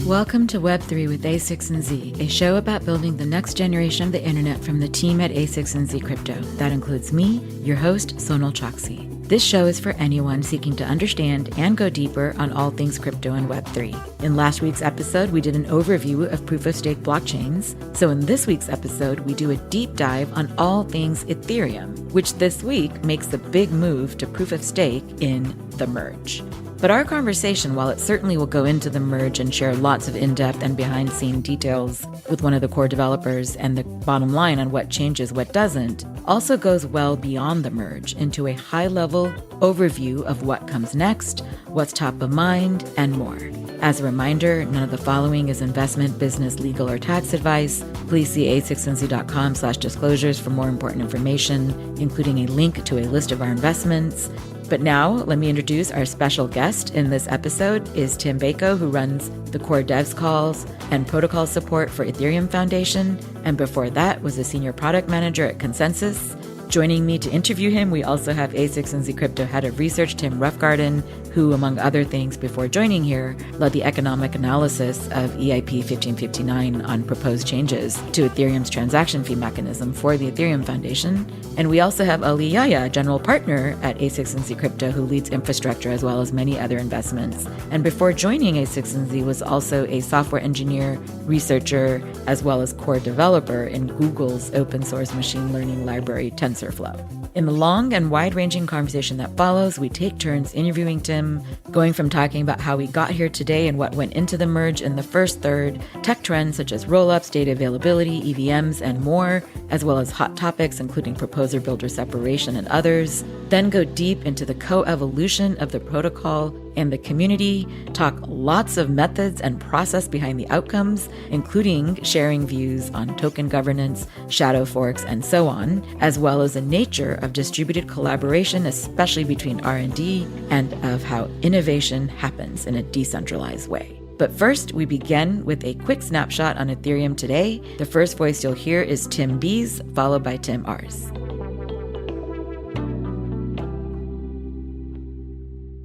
Welcome to Web3 with A6 and Z, a show about building the next generation of the internet from the team at A6 and Z Crypto. That includes me, your host, Sonal Chokshi. This show is for anyone seeking to understand and go deeper on all things crypto and Web3. In last week's episode, we did an overview of proof-of-stake blockchains. So in this week's episode, we do a deep dive on all things Ethereum, which this week makes the big move to proof-of-stake in the merge. But our conversation, while it certainly will go into the merge and share lots of in-depth and behind-the-scene details with one of the core developers and the bottom line on what changes, what doesn't, also goes well beyond the merge into a high-level overview of what comes next, what's top of mind, and more. As a reminder, none of the following is investment, business, legal, or tax advice. Please see a6nz.com/disclosures for more important information, including a link to a list of our investments. But now, let me introduce our special guest in this episode is Tim Beiko, who runs the core devs calls and protocol support for Ethereum Foundation, and before that was a senior product manager at Consensus. Joining me to interview him, we also have A6 and Z Crypto head of research, Tim Roughgarden, who, among other things before joining here, led the economic analysis of EIP 1559 on proposed changes to Ethereum's transaction fee mechanism for the Ethereum Foundation. And we also have Yahya, general partner at A6 and Z Crypto, who leads infrastructure as well as many other investments. And before joining A6 and Z was also a software engineer, researcher, as well as core developer in Google's open source machine learning library TensorFlow. In the long and wide-ranging conversation that follows, we take turns interviewing Tim, going from talking about how we got here today and what went into the merge in the first third, tech trends such as rollups, data availability, EVMs, and more, as well as hot topics including proposer-builder separation and others, then go deep into the co-evolution of the protocol and the community, talk lots of methods and process behind the outcomes, including sharing views on token governance, shadow forks, and so on, as well as the nature of distributed collaboration, especially between R&D, and of how innovation happens in a decentralized way. But first, we begin with a quick snapshot on Ethereum today. The first voice you'll hear is Tim B's, followed by Tim R's.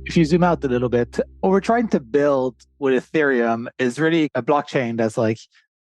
If you zoom out a little bit, what we're trying to build with Ethereum is really a blockchain that's like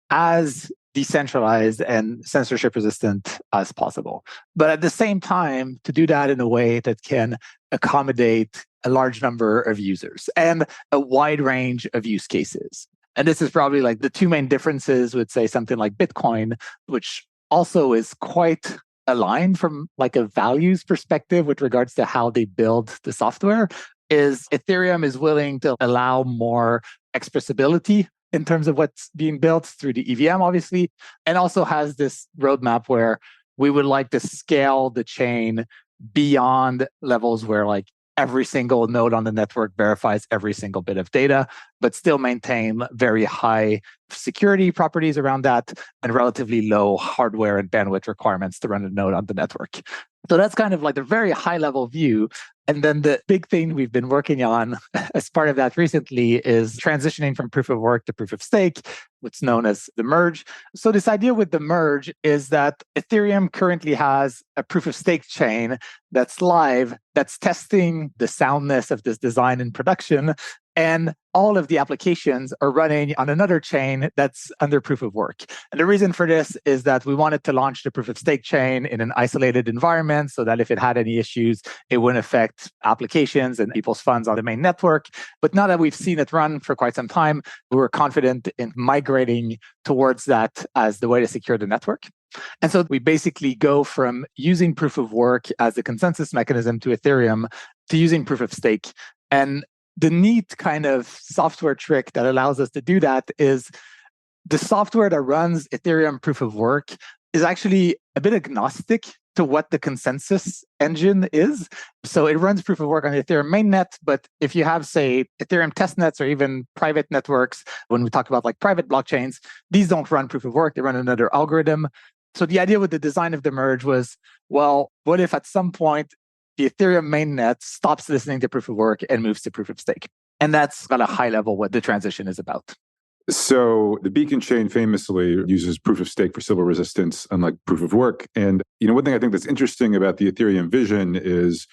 as decentralized and censorship resistant as possible. But at the same time, to do that in a way that can accommodate a large number of users and a wide range of use cases. And this is probably like the two main differences with, say, something like Bitcoin, which also is quite aligned from like a values perspective with regards to how they build the software. Is Ethereum is willing to allow more expressibility in terms of what's being built through the EVM, obviously, and also has this roadmap where we would like to scale the chain beyond levels where like every single node on the network verifies every single bit of data, but still maintain very high security properties around that and relatively low hardware and bandwidth requirements to run a node on the network. So that's kind of like the very high level view. And then the big thing we've been working on as part of that recently is transitioning from proof of work to proof of stake, what's known as the merge. So this idea with the merge is that Ethereum currently has a proof of stake chain that's live, that's testing the soundness of this design in production. And all of the applications are running on another chain that's under proof of work. And the reason for this is that we wanted to launch the proof of stake chain in an isolated environment so that if it had any issues, it wouldn't affect applications and people's funds on the main network. But now that we've seen it run for quite some time, we're confident in migrating towards that as the way to secure the network. And so we basically go from using proof of work as the consensus mechanism to Ethereum to using proof of stake. And the neat kind of software trick that allows us to do that is the software that runs Ethereum proof of work is actually a bit agnostic to what the consensus engine is. So it runs proof of work on the Ethereum mainnet, but if you have, say, Ethereum testnets or even private networks, when we talk about like private blockchains, these don't run proof of work, they run another algorithm. So the idea with the design of the merge was, well, what if at some point the Ethereum mainnet stops listening to proof of work and moves to proof of stake? And that's at a high level what the transition is about. So the Beacon chain famously uses proof of stake for civil resistance, unlike proof of work. And one thing I think that's interesting about the Ethereum vision is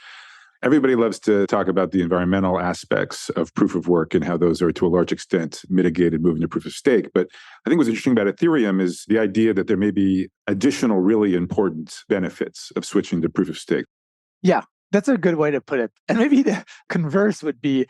Everybody loves to talk about the environmental aspects of proof of work and how those are to a large extent mitigated moving to proof of stake. But I think what's interesting about Ethereum is the idea that there may be additional really important benefits of switching to proof of stake. Yeah, that's a good way to put it. And maybe the converse would be,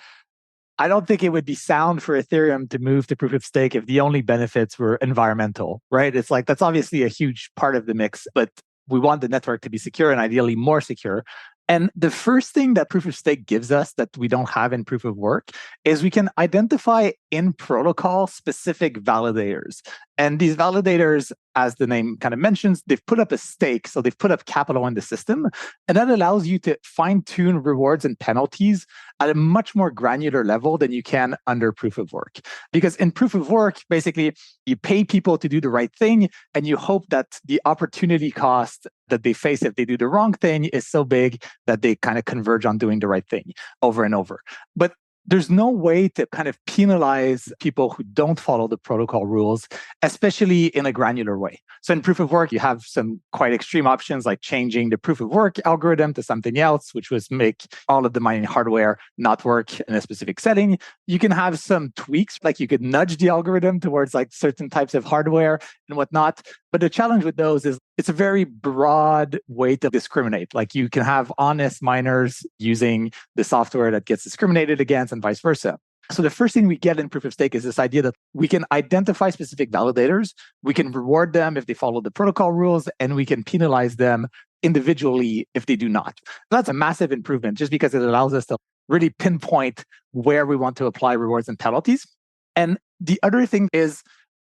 I don't think it would be sound for Ethereum to move to proof of stake if the only benefits were environmental, right? It's like, that's obviously a huge part of the mix, but we want the network to be secure and ideally more secure. And the first thing that proof of stake gives us that we don't have in proof of work is we can identify in protocol specific validators. And these validators, as the name kind of mentions, they've put up a stake. So they've put up capital in the system. And that allows you to fine tune rewards and penalties at a much more granular level than you can under proof of work. Because in proof of work, basically, you pay people to do the right thing, and you hope that the opportunity cost that they face if they do the wrong thing is so big that they kind of converge on doing the right thing over and over. But there's no way to kind of penalize people who don't follow the protocol rules, especially in a granular way. So in proof of work, you have some quite extreme options like changing the proof of work algorithm to something else, which was make all of the mining hardware not work in a specific setting. You can have some tweaks, like you could nudge the algorithm towards like certain types of hardware and whatnot. But the challenge with those is it's a very broad way to discriminate. Like you can have honest miners using the software that gets discriminated against and vice versa. So the first thing we get in proof of stake is this idea that we can identify specific validators, we can reward them if they follow the protocol rules, and we can penalize them individually if they do not. That's a massive improvement just because it allows us to really pinpoint where we want to apply rewards and penalties. And the other thing is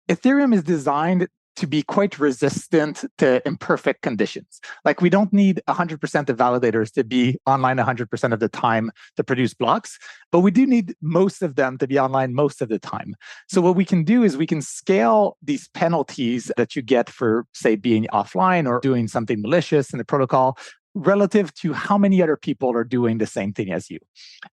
Ethereum is designed to be quite resistant to imperfect conditions. Like we don't need 100% of validators to be online 100% of the time to produce blocks, but we do need most of them to be online most of the time. So what we can do is we can scale these penalties that you get for, say, being offline or doing something malicious in the protocol relative to how many other people are doing the same thing as you.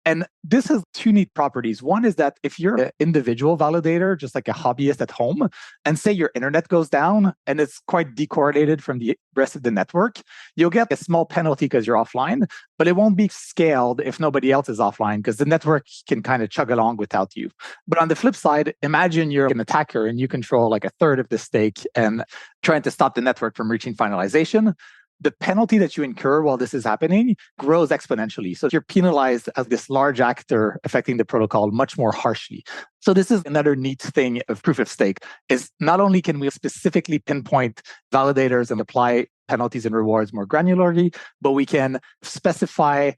And this has two neat properties. One is that if you're an individual validator, just like a hobbyist at home, and say your internet goes down and it's quite decorrelated from the rest of the network, you'll get a small penalty because you're offline, but it won't be scaled if nobody else is offline because the network can kind of chug along without you. But on the flip side, imagine you're an attacker and you control like a third of the stake and trying to stop the network from reaching finalization. The penalty that you incur while this is happening grows exponentially. So you're penalized as this large actor affecting the protocol much more harshly. So this is another neat thing of proof of stake is not only can we specifically pinpoint validators and apply penalties and rewards more granularly, but we can specify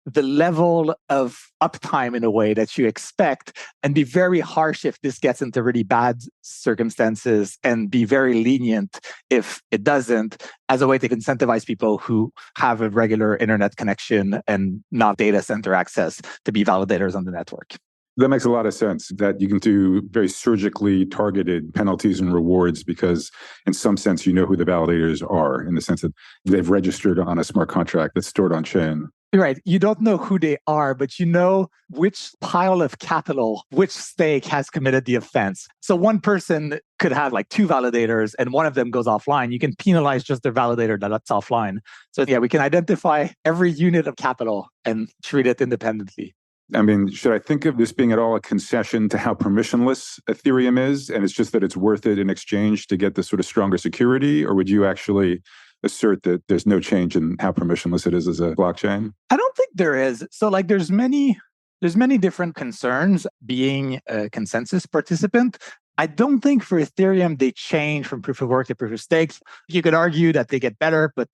the level of uptime in a way that you expect and be very harsh if this gets into really bad circumstances and be very lenient if it doesn't as a way to incentivize people who have a regular internet connection and not data center access to be validators on the network. That makes a lot of sense that you can do very surgically targeted penalties and rewards because in some sense, you know who the validators are in the sense that they've registered on a smart contract that's stored on chain. Right. You don't know who they are, but you know which pile of capital, which stake has committed the offense. So one person could have like two validators and one of them goes offline. You can penalize just the validator that's offline. So yeah, we can identify every unit of capital and treat it independently. I mean, should I think of this being at all a concession to how permissionless Ethereum is? And it's just that it's worth it in exchange to get this sort of stronger security? Or would you actually assert that there's no change in how permissionless it is as a blockchain? I don't think there is. So like there's many different concerns being a consensus participant. I don't think for Ethereum, they change from proof of work to proof of stake. You could argue that they get better, but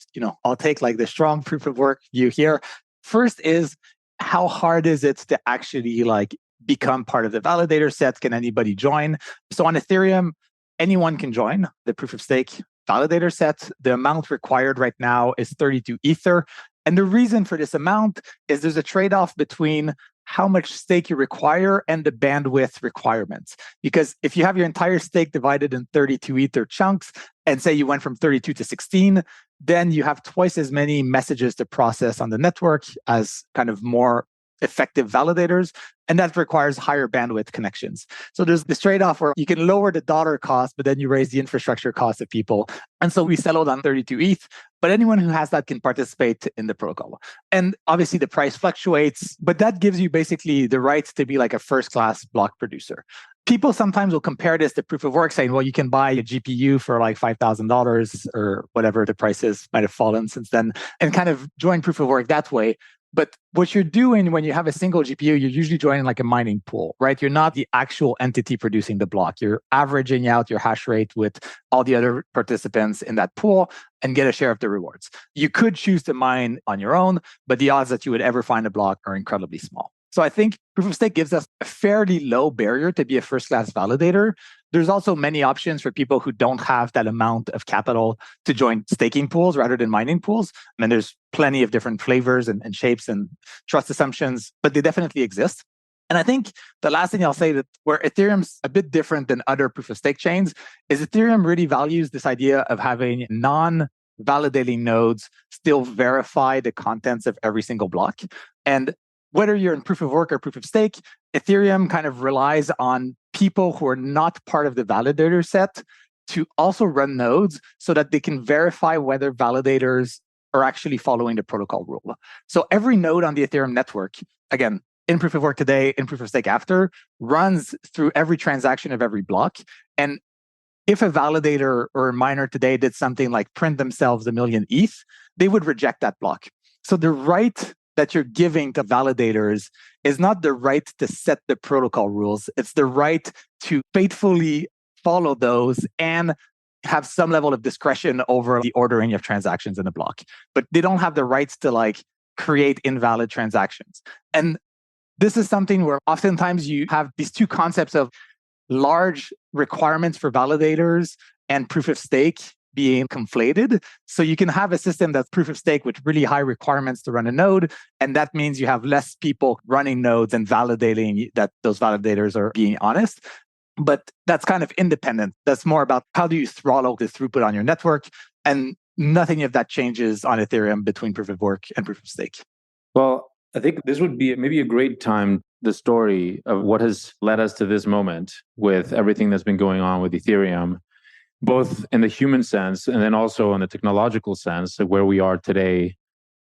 I'll take like the strong proof of work view here. First is how hard is it to actually like become part of the validator set? Can anybody join? So on Ethereum, anyone can join the proof of stake validator set. The amount required right now is 32 Ether. And the reason for this amount is there's a trade-off between how much stake you require and the bandwidth requirements. Because if you have your entire stake divided in 32 Ether chunks, and say you went from 32 to 16, then you have twice as many messages to process on the network as kind of more effective validators, and that requires higher bandwidth connections. So there's this trade-off where you can lower the dollar cost, but then you raise the infrastructure cost of people. And so we settled on 32 ETH, but anyone who has that can participate in the protocol. And obviously the price fluctuates, but that gives you basically the right to be like a first-class block producer. People sometimes will compare this to proof of work, saying, well, you can buy a GPU for like $5,000 or whatever the price is, might have fallen since then, and kind of join proof of work that way. But what you're doing when you have a single GPU, you're usually joining like a mining pool, right? You're not the actual entity producing the block. You're averaging out your hash rate with all the other participants in that pool and get a share of the rewards. You could choose to mine on your own, but the odds that you would ever find a block are incredibly small. So I think proof of stake gives us a fairly low barrier to be a first-class validator. There's also many options for people who don't have that amount of capital to join staking pools rather than mining pools. And there's plenty of different flavors and shapes and trust assumptions, but they definitely exist. And I think the last thing I'll say that where Ethereum's a bit different than other proof of stake chains is Ethereum really values this idea of having non-validating nodes still verify the contents of every single block. And whether you're in proof of work or proof of stake, Ethereum kind of relies on people who are not part of the validator set to also run nodes so that they can verify whether validators are actually following the protocol rule. So every node on the Ethereum network, again, in proof of work today, in proof of stake after, runs through every transaction of every block. And if a validator or a miner today did something like print themselves 1 million ETH, they would reject that block. So the right that you're giving to validators is not the right to set the protocol rules. It's the right to faithfully follow those and have some level of discretion over the ordering of transactions in a block. But they don't have the rights to like create invalid transactions. And this is something where oftentimes you have these two concepts of large requirements for validators and proof of stake being conflated. So you can have a system that's proof of stake with really high requirements to run a node. And that means you have less people running nodes and validating that those validators are being honest. But that's kind of independent. That's more about how do you throttle the throughput on your network. And nothing of that changes on Ethereum between proof of work and proof of stake. Well, I think this would be maybe a great time, the story of what has led us to this moment with everything that's been going on with Ethereum, both in the human sense and then also in the technological sense of where we are today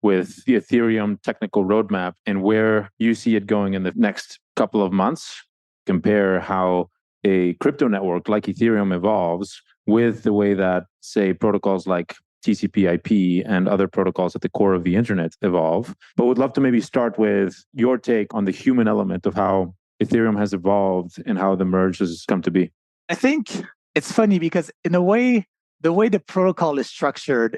with the Ethereum technical roadmap and where you see it going in the next couple of months. Compare how a crypto network like Ethereum evolves with the way that, say, protocols like TCP/IP and other protocols at the core of the internet evolve. But would love to maybe start with your take on the human element of how Ethereum has evolved and how the merge has come to be. I think it's funny because in a way, the way the protocol is structured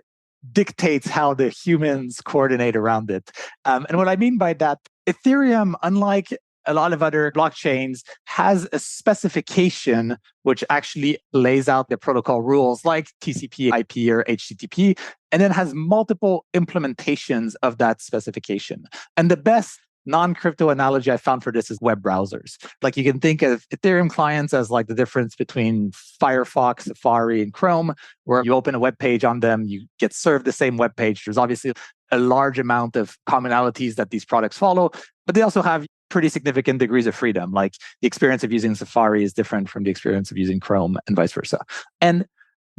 dictates how the humans coordinate around it. And what I mean by that, Ethereum, unlike a lot of other blockchains, has a specification which actually lays out the protocol rules like TCP, IP, or HTTP, and then has multiple implementations of that specification. And the best non-crypto analogy I found for this is web browsers. Like you can think of Ethereum clients as like the difference between Firefox, Safari, and Chrome, where you open a web page on them, you get served the same web page. There's obviously a large amount of commonalities that these products follow, but they also have pretty significant degrees of freedom. Like the experience of using Safari is different from the experience of using Chrome and vice versa. And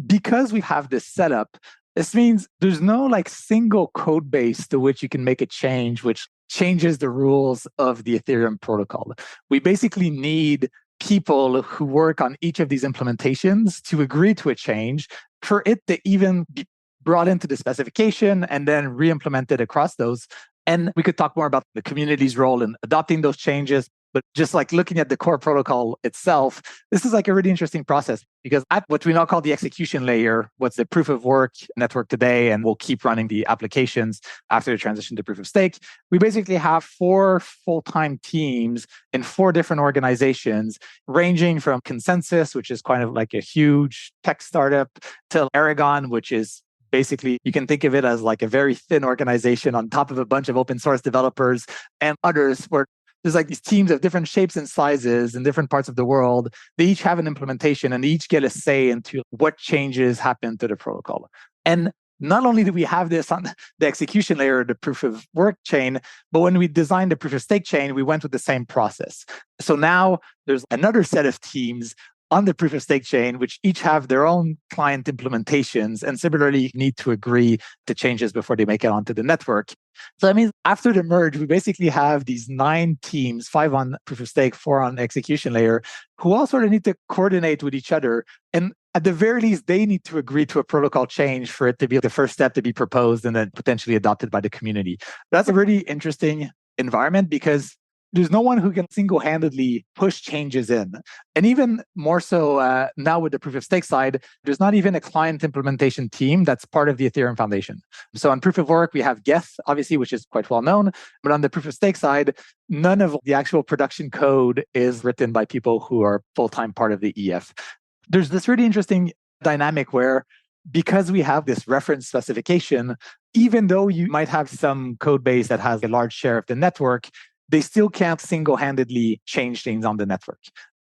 because we have this setup, this means there's no like single code base to which you can make a change, which changes the rules of the Ethereum protocol. We basically need people who work on each of these implementations to agree to a change for it to even be brought into the specification and then re-implemented across those. And we could talk more about the community's role in adopting those changes. But just like looking at the core protocol itself, this is like a really interesting process because at what we now call the execution layer, what's the proof of work network today, and we'll keep running the applications after the transition to proof of stake, we basically have 4 full-time teams in 4 different organizations, ranging from Consensus, which is kind of like a huge tech startup, to Aragon, which is basically, you can think of it as like a very thin organization on top of a bunch of open source developers and others where there's like these teams of different shapes and sizes in different parts of the world. They each have an implementation and they each get a say into what changes happen to the protocol. And not only do we have this on the execution layer, the proof of work chain, but when we designed the proof of stake chain, we went with the same process. So now there's another set of teams on the proof of stake chain, which each have their own client implementations and similarly need to agree to changes before they make it onto the network. So that means after the merge, we basically have these 9 teams, 5 on proof of stake, 4 on execution layer, who all sort of need to coordinate with each other. And at the very least, they need to agree to a protocol change for it to be the first step to be proposed and then potentially adopted by the community. That's a really interesting environment because there's no one who can single-handedly push changes in. And even more so now with the proof of stake side, there's not even a client implementation team that's part of the Ethereum Foundation. So on proof of work, we have Geth, obviously, which is quite well known. But on the proof of stake side, none of the actual production code is written by people who are full-time part of the EF. There's this really interesting dynamic where because we have this reference specification, even though you might have some code base that has a large share of the network, they still can't single-handedly change things on the network.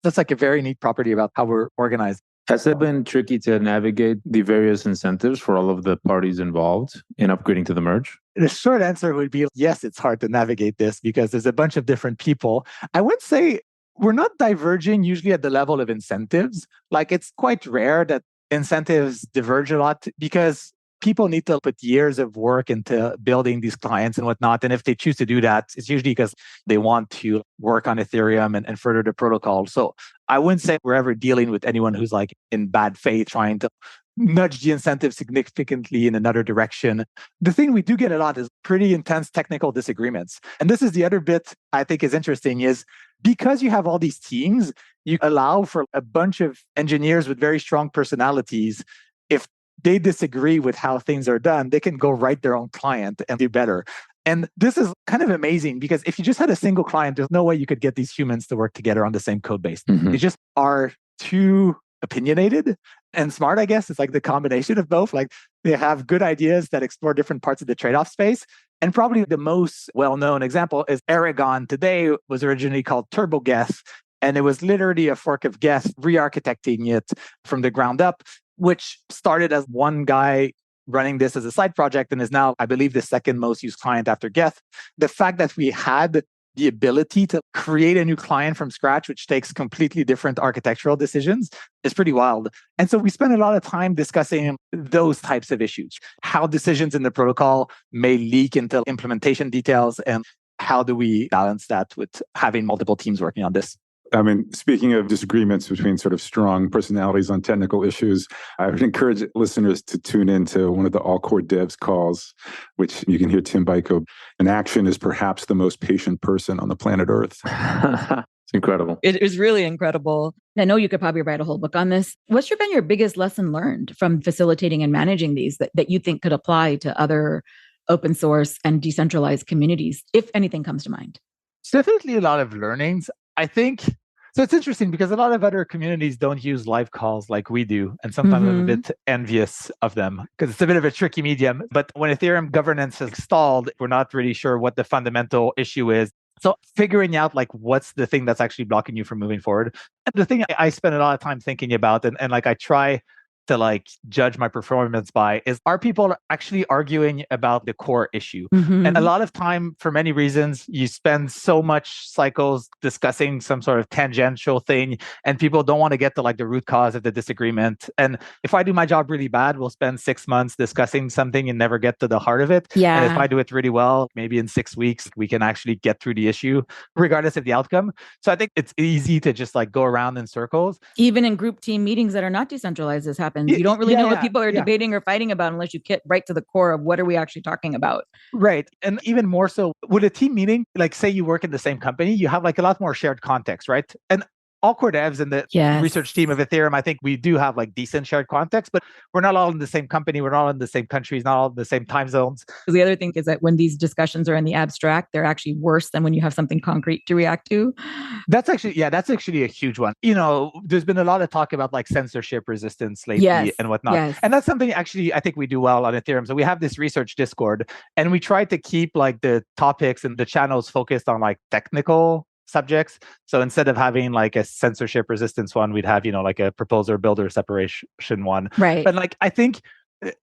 That's like a very neat property about how we're organized. Has it been tricky to navigate the various incentives for all of the parties involved in upgrading to the merge? The short answer would be yes, it's hard to navigate this because there's a bunch of different people. I would say we're not diverging usually at the level of incentives. Like it's quite rare that incentives diverge a lot because people need to put years of work into building these clients and whatnot. And if they choose to do that, it's usually because they want to work on Ethereum and further the protocol. So I wouldn't say we're ever dealing with anyone who's like in bad faith trying to nudge the incentive significantly in another direction. The thing we do get a lot is pretty intense technical disagreements. And this is the other bit I think is interesting is because you have all these teams, you allow for a bunch of engineers with very strong personalities. If they disagree with how things are done, they can go write their own client and do better. And this is kind of amazing because if you just had a single client, there's no way you could get these humans to work together on the same code base. Mm-hmm. They just are too opinionated and smart, I guess. It's like the combination of both. Like they have good ideas that explore different parts of the trade-off space. And probably the most well-known example is Aragon today was originally called TurboGeth. And it was literally a fork of Geth re-architecting it from the ground up, which started as one guy running this as a side project and is now, I believe, the second most used client after Geth. The fact that we had the ability to create a new client from scratch, which takes completely different architectural decisions, is pretty wild. And so we spend a lot of time discussing those types of issues, how decisions in the protocol may leak into implementation details, and how do we balance that with having multiple teams working on this. I mean, speaking of disagreements between sort of strong personalities on technical issues, I would encourage listeners to tune into one of the All Core Devs calls, which you can hear Tim Beiko. An action is perhaps the most patient person on the planet Earth. It's incredible. It is really incredible. I know you could probably write a whole book on this. What's been your biggest lesson learned from facilitating and managing these that you think could apply to other open source and decentralized communities, if anything comes to mind? It's definitely a lot of learnings. I think, so it's interesting because a lot of other communities don't use live calls like we do. And sometimes I'm a bit envious of them because it's a bit of a tricky medium. But when Ethereum governance is stalled, we're not really sure what the fundamental issue is. So figuring out like what's the thing that's actually blocking you from moving forward. And the thing I spend a lot of time thinking about and like I try to like judge my performance by is, are people actually arguing about the core issue? And a lot of time, for many reasons, you spend so much cycles discussing some sort of tangential thing and people don't want to get to like the root cause of the disagreement. And if I do my job really bad, we'll spend 6 months discussing something and never get to the heart of it. Yeah. And if I do it really well, maybe in 6 weeks, we can actually get through the issue regardless of the outcome. So I think it's easy to just like go around in circles. Even in group team meetings that are not decentralized, this happens. You don't really know what people are debating or fighting about unless you get right to the core of what are we actually talking about. Right. And even more so with a team meeting, like say you work in the same company, you have like a lot more shared context, right? And all core devs and the research team of Ethereum, I think we do have like decent shared context, but we're not all in the same company. We're not all in the same countries, not all in the same time zones. The other thing is that when these discussions are in the abstract, they're actually worse than when you have something concrete to react to. That's actually a huge one. You know, there's been a lot of talk about like censorship resistance lately and whatnot. Yes. And that's something actually I think we do well on Ethereum. So we have this research Discord and we try to keep like the topics and the channels focused on like technical subjects. So instead of having like a censorship resistance one, we'd have, you know, like a proposer builder separation one. Right. But like, I think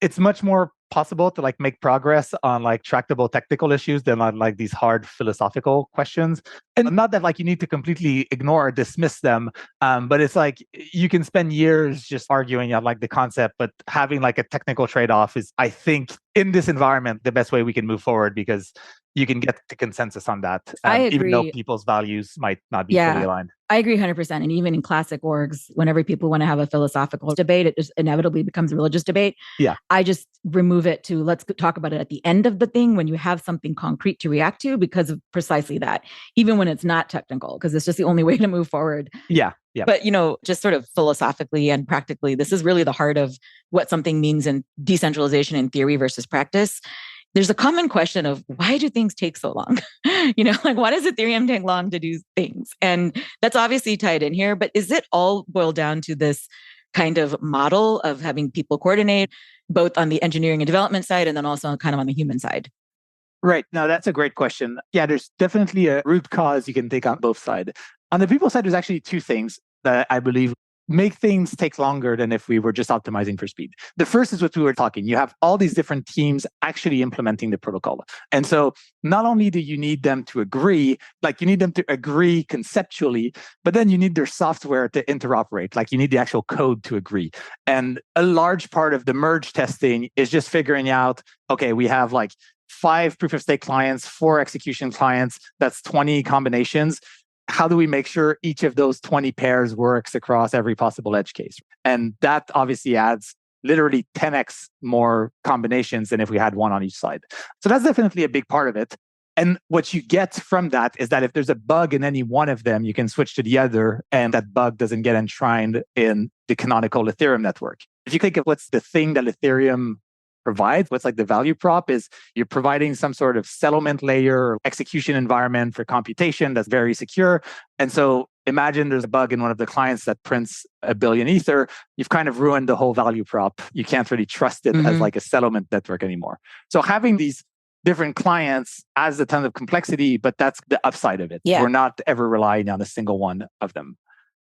it's much more possible to like make progress on like tractable technical issues than on like these hard philosophical questions. And not that like you need to completely ignore or dismiss them, but it's like you can spend years just arguing on like the concept, but having like a technical trade-off is, I think, in this environment, the best way we can move forward, because you can get to consensus on that, I agree. even though people's values might not be fully aligned. I agree 100%. And even in classic orgs, whenever people want to have a philosophical debate, it just inevitably becomes a religious debate. Yeah. I just remove it to let's talk about it at the end of the thing when you have something concrete to react to, because of precisely that, even when it's not technical, because it's just the only way to move forward. Yeah. But, just sort of philosophically and practically, this is really the heart of what something means in decentralization in theory versus practice. There's a common question of why do things take so long? Like why does Ethereum take long to do things? And that's obviously tied in here, but is it all boiled down to this kind of model of having people coordinate both on the engineering and development side and then also kind of on the human side? Right. No, that's a great question. Yeah, there's definitely a root cause you can take on both sides. On the people side, there's actually two things that I believe make things take longer than if we were just optimizing for speed. The first is what we were talking. You have all these different teams actually implementing the protocol. And so not only do you need them to agree, like you need them to agree conceptually, but then you need their software to interoperate. Like you need the actual code to agree. And a large part of the merge testing is just figuring out, okay, we have like 5 proof of stake clients, 4 execution clients, that's 20 combinations. How do we make sure each of those 20 pairs works across every possible edge case? And that obviously adds literally 10x more combinations than if we had one on each side. So that's definitely a big part of it. And what you get from that is that if there's a bug in any one of them, you can switch to the other, and that bug doesn't get enshrined in the canonical Ethereum network. If you think of what's the thing that Ethereum provides, what's like the value prop is you're providing some sort of settlement layer or execution environment for computation that's very secure. And so imagine there's a bug in one of the clients that prints 1 billion Ether. You've kind of ruined the whole value prop. You can't really trust it as like a settlement network anymore. So having these different clients adds a ton of complexity, but that's the upside of it. Yeah. We're not ever relying on a single one of them.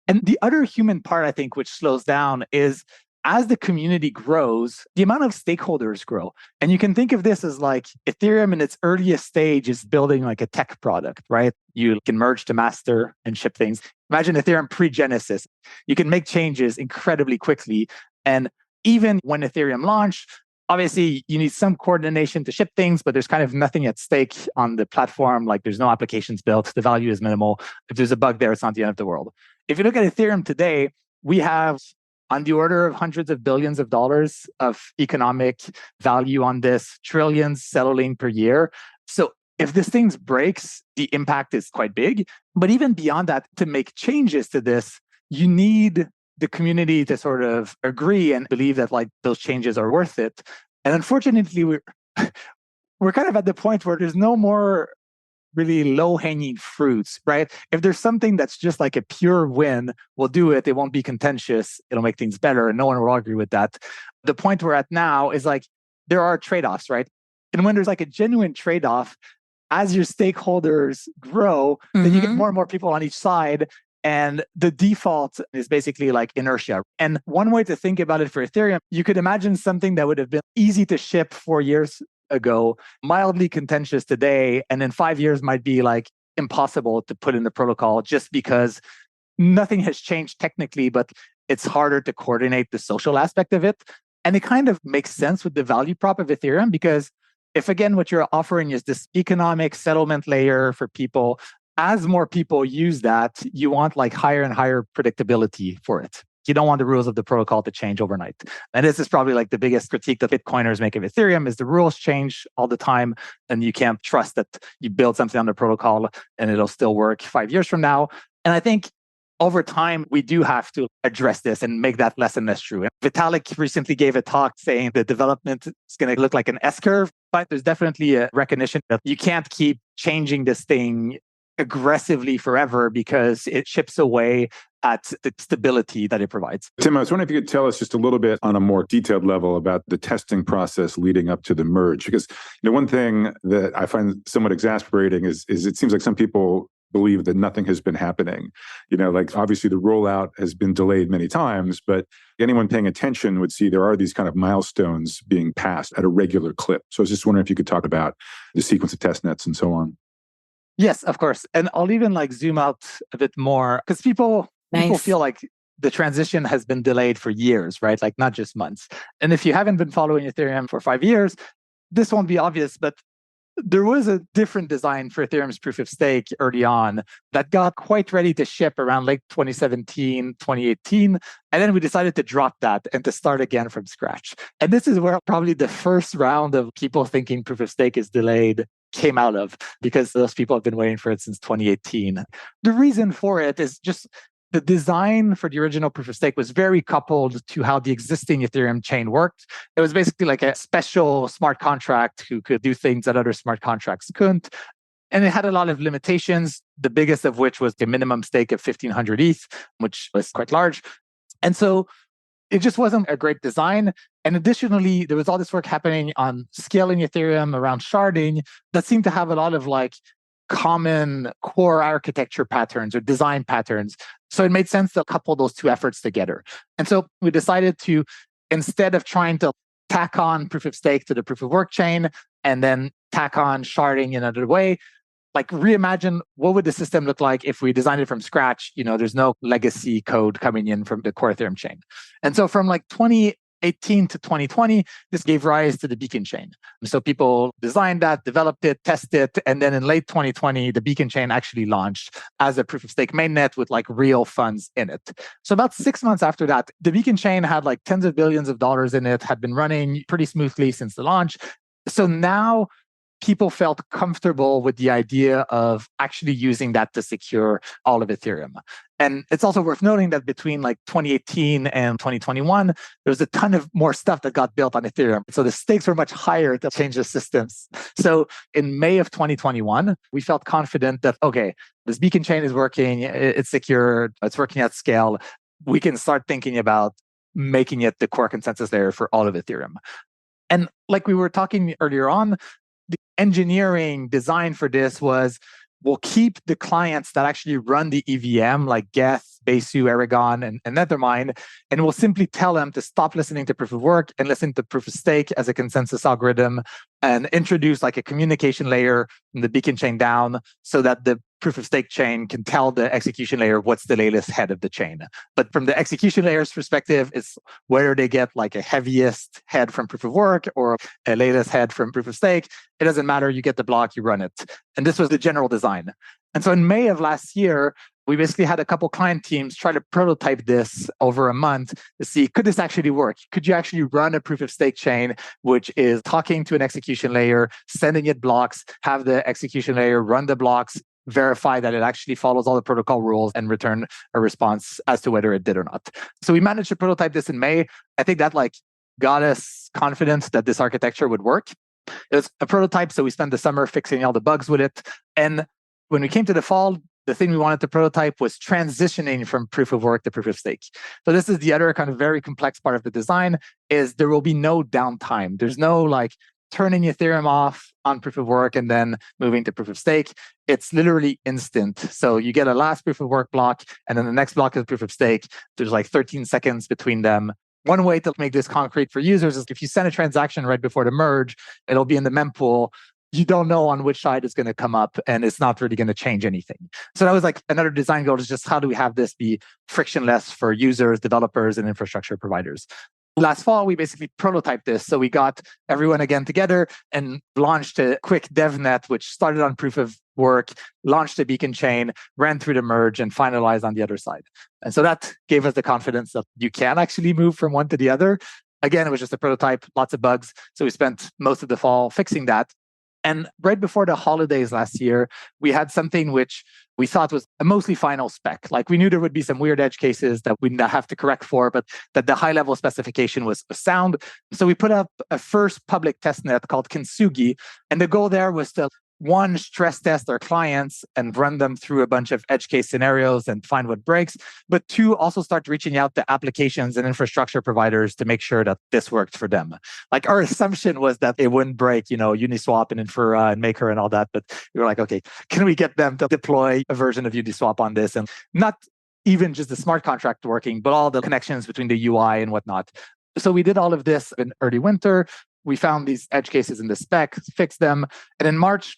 And the other human part, I think, which slows down is as the community grows, the amount of stakeholders grow. And you can think of this as like Ethereum in its earliest stage is building like a tech product, right? You can merge to master and ship things. Imagine Ethereum pre-Genesis. You can make changes incredibly quickly. And even when Ethereum launched, obviously you need some coordination to ship things, but there's kind of nothing at stake on the platform. Like there's no applications built. The value is minimal. If there's a bug there, it's not the end of the world. If you look at Ethereum today, we have on the order of hundreds of billions of dollars of economic value on this, trillions settling per year. So if this thing breaks, the impact is quite big. But even beyond that, to make changes to this, you need the community to sort of agree and believe that like those changes are worth it. And unfortunately, we're kind of at the point where there's no more really low-hanging fruits, right? If there's something that's just like a pure win, we'll do it. It won't be contentious. It'll make things better, and no one will argue with that. The point we're at now is like there are trade-offs, right? And when there's like a genuine trade-off, as your stakeholders grow, then you get more and more people on each side. And the default is basically like inertia. And one way to think about it for Ethereum, you could imagine something that would have been easy to ship 4 years ago, mildly contentious today, and in 5 years might be like impossible to put in the protocol just because nothing has changed technically, but it's harder to coordinate the social aspect of it. And it kind of makes sense with the value prop of Ethereum, because if again, what you're offering is this economic settlement layer for people, as more people use that, you want like higher and higher predictability for it. You don't want the rules of the protocol to change overnight. And this is probably like the biggest critique that Bitcoiners make of Ethereum is the rules change all the time. And you can't trust that you build something on the protocol and it'll still work 5 years from now. And I think over time, we do have to address this and make that less and less true. And Vitalik recently gave a talk saying the development is going to look like an S-curve, but there's definitely a recognition that you can't keep changing this thing aggressively forever because it chips away at the stability that it provides. Tim, I was wondering if you could tell us just a little bit on a more detailed level about the testing process leading up to the merge. Because one thing that I find somewhat exasperating is it seems like some people believe that nothing has been happening. Like obviously the rollout has been delayed many times, but anyone paying attention would see there are these kind of milestones being passed at a regular clip. So I was just wondering if you could talk about the sequence of testnets and so on. Yes, of course. And I'll even zoom out a bit more because people feel like the transition has been delayed for years, right? Like not just months. And if you haven't been following Ethereum for 5 years, this won't be obvious, but there was a different design for Ethereum's proof of stake early on that got quite ready to ship around late 2017, 2018. And then we decided to drop that and to start again from scratch. And this is where probably the first round of people thinking proof of stake is delayed came out of, because those people have been waiting for it since 2018. The reason for it is just the design for the original proof of stake was very coupled to how the existing Ethereum chain worked. It was basically like a special smart contract who could do things that other smart contracts couldn't. And it had a lot of limitations, the biggest of which was the minimum stake of 1,500 ETH, which was quite large. And so it just wasn't a great design. And additionally, there was all this work happening on scaling Ethereum around sharding that seemed to have a lot of common core architecture patterns or design patterns. So it made sense to couple those two efforts together. And so we decided to, instead of trying to tack on proof of stake to the proof of work chain and then tack on sharding in another way, reimagine what would the system look like if we designed it from scratch. There's no legacy code coming in from the core Ethereum chain. And so from 2018 to 2020, this gave rise to the Beacon chain. So people designed that, developed it, tested it, and then in late 2020, the Beacon chain actually launched as a proof of stake mainnet with real funds in it. So about 6 months after that, the Beacon chain had tens of billions of dollars in it, had been running pretty smoothly since the launch. So now people felt comfortable with the idea of actually using that to secure all of Ethereum. And it's also worth noting that between 2018 and 2021, there was a ton of more stuff that got built on Ethereum. So the stakes were much higher to change the systems. So in May of 2021, we felt confident that, okay, this Beacon chain is working, it's secure, it's working at scale. We can start thinking about making it the core consensus layer for all of Ethereum. And like we were talking earlier on, the engineering design for this was we'll keep the clients that actually run the EVM like Geth, Besu, Aragon, and Nethermind, and we'll simply tell them to stop listening to proof of work and listen to proof of stake as a consensus algorithm and introduce a communication layer from the Beacon chain down so that the proof of stake chain can tell the execution layer what's the latest head of the chain. But from the execution layer's perspective, it's whether they get a heaviest head from proof of work or a latest head from proof of stake. It doesn't matter. You get the block, you run it. And this was the general design. And so in May of last year, we basically had a couple client teams try to prototype this over a month to see, could this actually work? Could you actually run a proof of stake chain, which is talking to an execution layer, sending it blocks, have the execution layer run the blocks, verify that it actually follows all the protocol rules and return a response as to whether it did or not. So we managed to prototype this in May. I think that got us confidence that this architecture would work. It was a prototype, so we spent the summer fixing all the bugs with it. And when we came to the fall, the thing we wanted to prototype was transitioning from proof of work to proof of stake. So this is the other kind of very complex part of the design, is there will be no downtime. There's no turning Ethereum off on proof of work and then moving to proof of stake. It's literally instant. So you get a last proof of work block, and then the next block is proof of stake. There's 13 seconds between them. One way to make this concrete for users is if you send a transaction right before the merge, it'll be in the mempool. You don't know on which side it's going to come up, and it's not really going to change anything. So that was another design goal, is just how do we have this be frictionless for users, developers, and infrastructure providers. Last fall, we basically prototyped this. So we got everyone again together and launched a quick DevNet, which started on proof of work, launched a Beacon chain, ran through the merge, and finalized on the other side. And so that gave us the confidence that you can actually move from one to the other. Again, it was just a prototype, lots of bugs. So we spent most of the fall fixing that. And right before the holidays last year, we had something which we thought was a mostly final spec. We knew there would be some weird edge cases that we'd have to correct for, but that the high-level specification was sound. So we put up a first public testnet called Kintsugi. And the goal there was to one, stress test our clients and run them through a bunch of edge case scenarios and find what breaks. But two, also start reaching out to applications and infrastructure providers to make sure that this worked for them. Like our assumption was that it wouldn't break, Uniswap and Infura and Maker and all that. But we were like, okay, can we get them to deploy a version of Uniswap on this? And not even just the smart contract working, but all the connections between the UI and whatnot. So we did all of this in early winter. We found these edge cases in the spec, fixed them. And in March,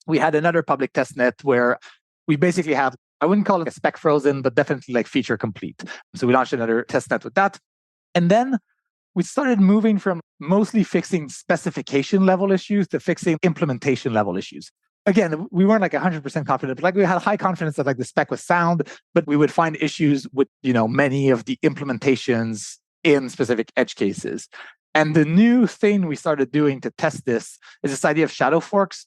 we had another public testnet where we basically have, I wouldn't call it a spec frozen, but definitely like feature complete. So we launched another testnet with that. And then we started moving from mostly fixing specification level issues to fixing implementation level issues. Again, we weren't like 100% confident, but like we had high confidence that like the spec was sound, but we would find issues with, many of the implementations in specific edge cases. And the new thing we started doing to test this is this idea of shadow forks.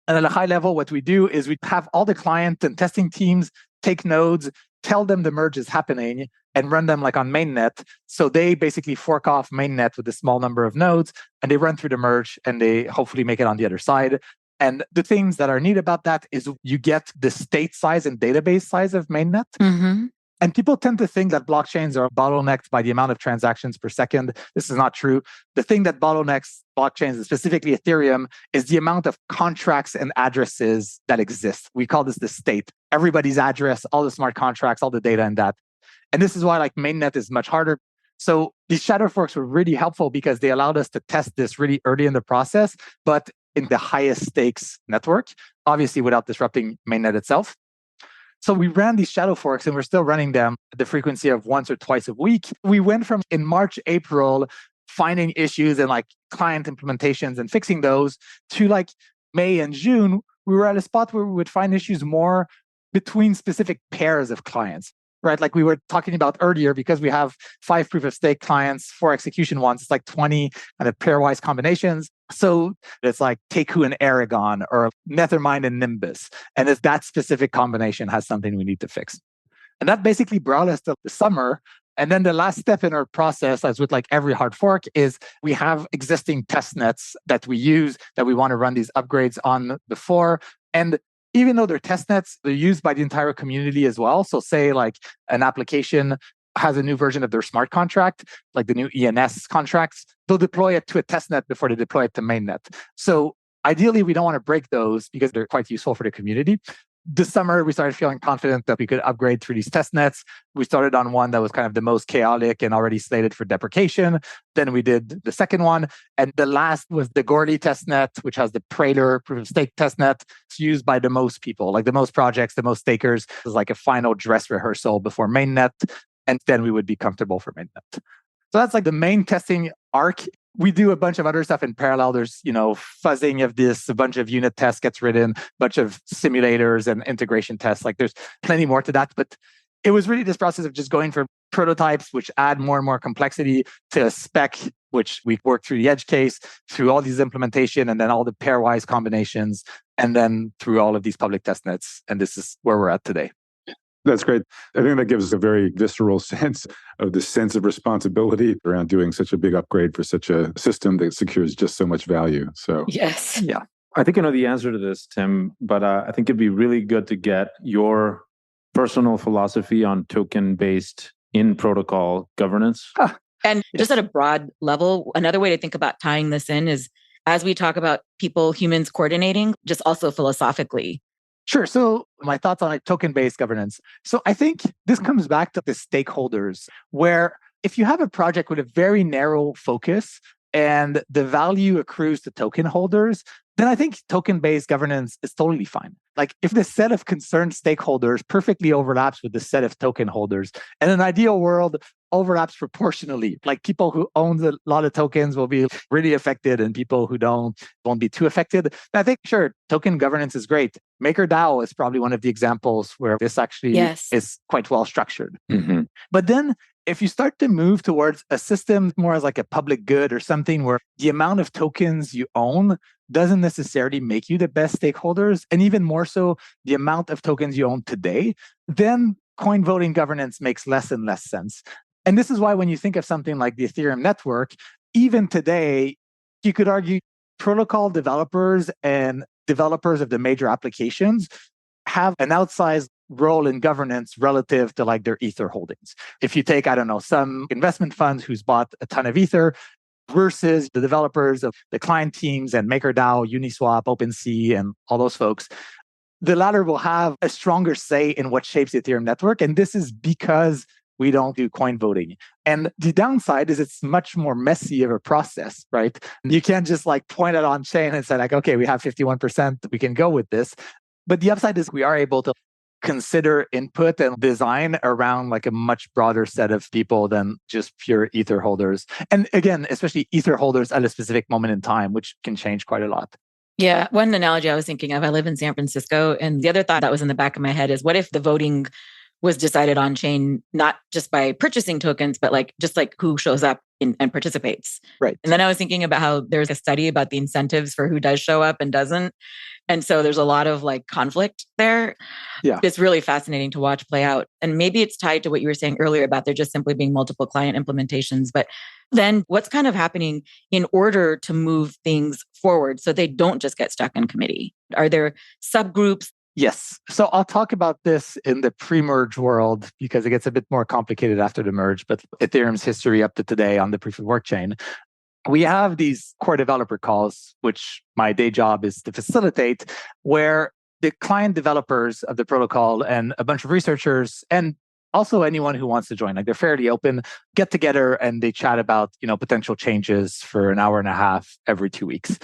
And at a high level, what we do is we have all the client and testing teams take nodes, tell them the merge is happening, and run them like on mainnet. So they basically fork off mainnet with a small number of nodes, and they run through the merge, and they hopefully make it on the other side. And the things that are neat about that is you get the state size and database size of mainnet. Mm-hmm. And people tend to think that blockchains are bottlenecked by the amount of transactions per second. This is not true. The thing that bottlenecks blockchains, and specifically Ethereum, is the amount of contracts and addresses that exist. We call this the state. Everybody's address, all the smart contracts, all the data in that. And this is why like mainnet is much harder. So these shadow forks were really helpful because they allowed us to test this really early in the process, but in the highest stakes network, obviously without disrupting mainnet itself. So we ran these shadow forks and we're still running them at the frequency of once or twice a week. We went from in March, April, finding issues and like client implementations and fixing those to like May and June, we were at a spot where we would find issues more between specific pairs of clients, right? Like we were talking about earlier, because we have 5 proof of stake clients, 4 execution ones, it's like 20 kind of pairwise combinations. So it's like Teku and Aragon or Nethermind and Nimbus. And if that specific combination has something we need to fix. And that basically brought us to the summer. And then the last step in our process, as with like every hard fork, is we have existing test nets that we use that we want to run these upgrades on before. And even though they're test nets, they're used by the entire community as well. So say like an application has a new version of their smart contract, like the new ENS contracts, they'll deploy it to a testnet before they deploy it to mainnet. So ideally, we don't want to break those because they're quite useful for the community. This summer, we started feeling confident that we could upgrade through these testnets. We started on one that was kind of the most chaotic and already slated for deprecation. Then we did the second one. And the last was the Gordy testnet, which has the Prater proof of stake testnet. It's used by the most people, like the most projects, the most stakers. It's like a final dress rehearsal before mainnet. And then we would be comfortable for mainnet. So that's like the main testing arc. We do a bunch of other stuff in parallel. There's, fuzzing of this, a bunch of unit tests gets written, a bunch of simulators and integration tests. Like there's plenty more to that. But it was really this process of just going from prototypes, which add more and more complexity, to a spec, which we work through the edge case, through all these implementation, and then all the pairwise combinations, and then through all of these public testnets. And this is where we're at today. That's great. I think that gives us a very visceral sense of the sense of responsibility around doing such a big upgrade for such a system that secures just so much value. So yes. Yeah. I think I know the answer to this, Tim, but I think it'd be really good to get your personal philosophy on token-based in-protocol governance. And just at a broad level, another way to think about tying this in is, as we talk about people, humans coordinating, just also philosophically. Sure. So my thoughts on like token-based governance. So I think this comes back to the stakeholders, where if you have a project with a very narrow focus and the value accrues to token holders, then I think token-based governance is totally fine. Like if the set of concerned stakeholders perfectly overlaps with the set of token holders, and in an ideal world overlaps proportionally, like people who own a lot of tokens will be really affected and people who don't won't be too affected. And I think, sure, token governance is great. MakerDAO is probably one of the examples where this actually is quite well structured. Mm-hmm. But then if you start to move towards a system more as like a public good or something where the amount of tokens you own doesn't necessarily make you the best stakeholders, and even more so, the amount of tokens you own today, then coin voting governance makes less and less sense. And this is why when you think of something like the Ethereum network, even today, you could argue protocol developers and developers of the major applications have an outsized role in governance relative to like their Ether holdings. If you take, I don't know, some investment funds who's bought a ton of Ether versus the developers of the client teams and MakerDAO, Uniswap, OpenSea, and all those folks, the latter will have a stronger say in what shapes the Ethereum network. And this is because we don't do coin voting. And the downside is it's much more messy of a process, right? You can't just like point it on chain and say like, okay, we have 51%, we can go with this. But the upside is we are able to consider input and design around like a much broader set of people than just pure Ether holders. And again, especially Ether holders at a specific moment in time, which can change quite a lot. Yeah. One analogy I was thinking of, I live in San Francisco. And the other thought that was in the back of my head is what if the voting was decided on chain, not just by purchasing tokens, but like just like who shows up and participates. Right. And then I was thinking about how there's a study about the incentives for who does show up and doesn't. And so there's a lot of like conflict there. Yeah. It's really fascinating to watch play out. And maybe it's tied to what you were saying earlier about there just simply being multiple client implementations. But then what's kind of happening in order to move things forward so they don't just get stuck in committee? Are there subgroups? Yes. So I'll talk about this in the pre-merge world because it gets a bit more complicated after the merge, but Ethereum's history up to today on the proof of work chain. We have these core developer calls, which my day job is to facilitate, where the client developers of the protocol and a bunch of researchers and also anyone who wants to join, like they're fairly open, get together and they chat about, potential changes for an hour and a half every 2 weeks.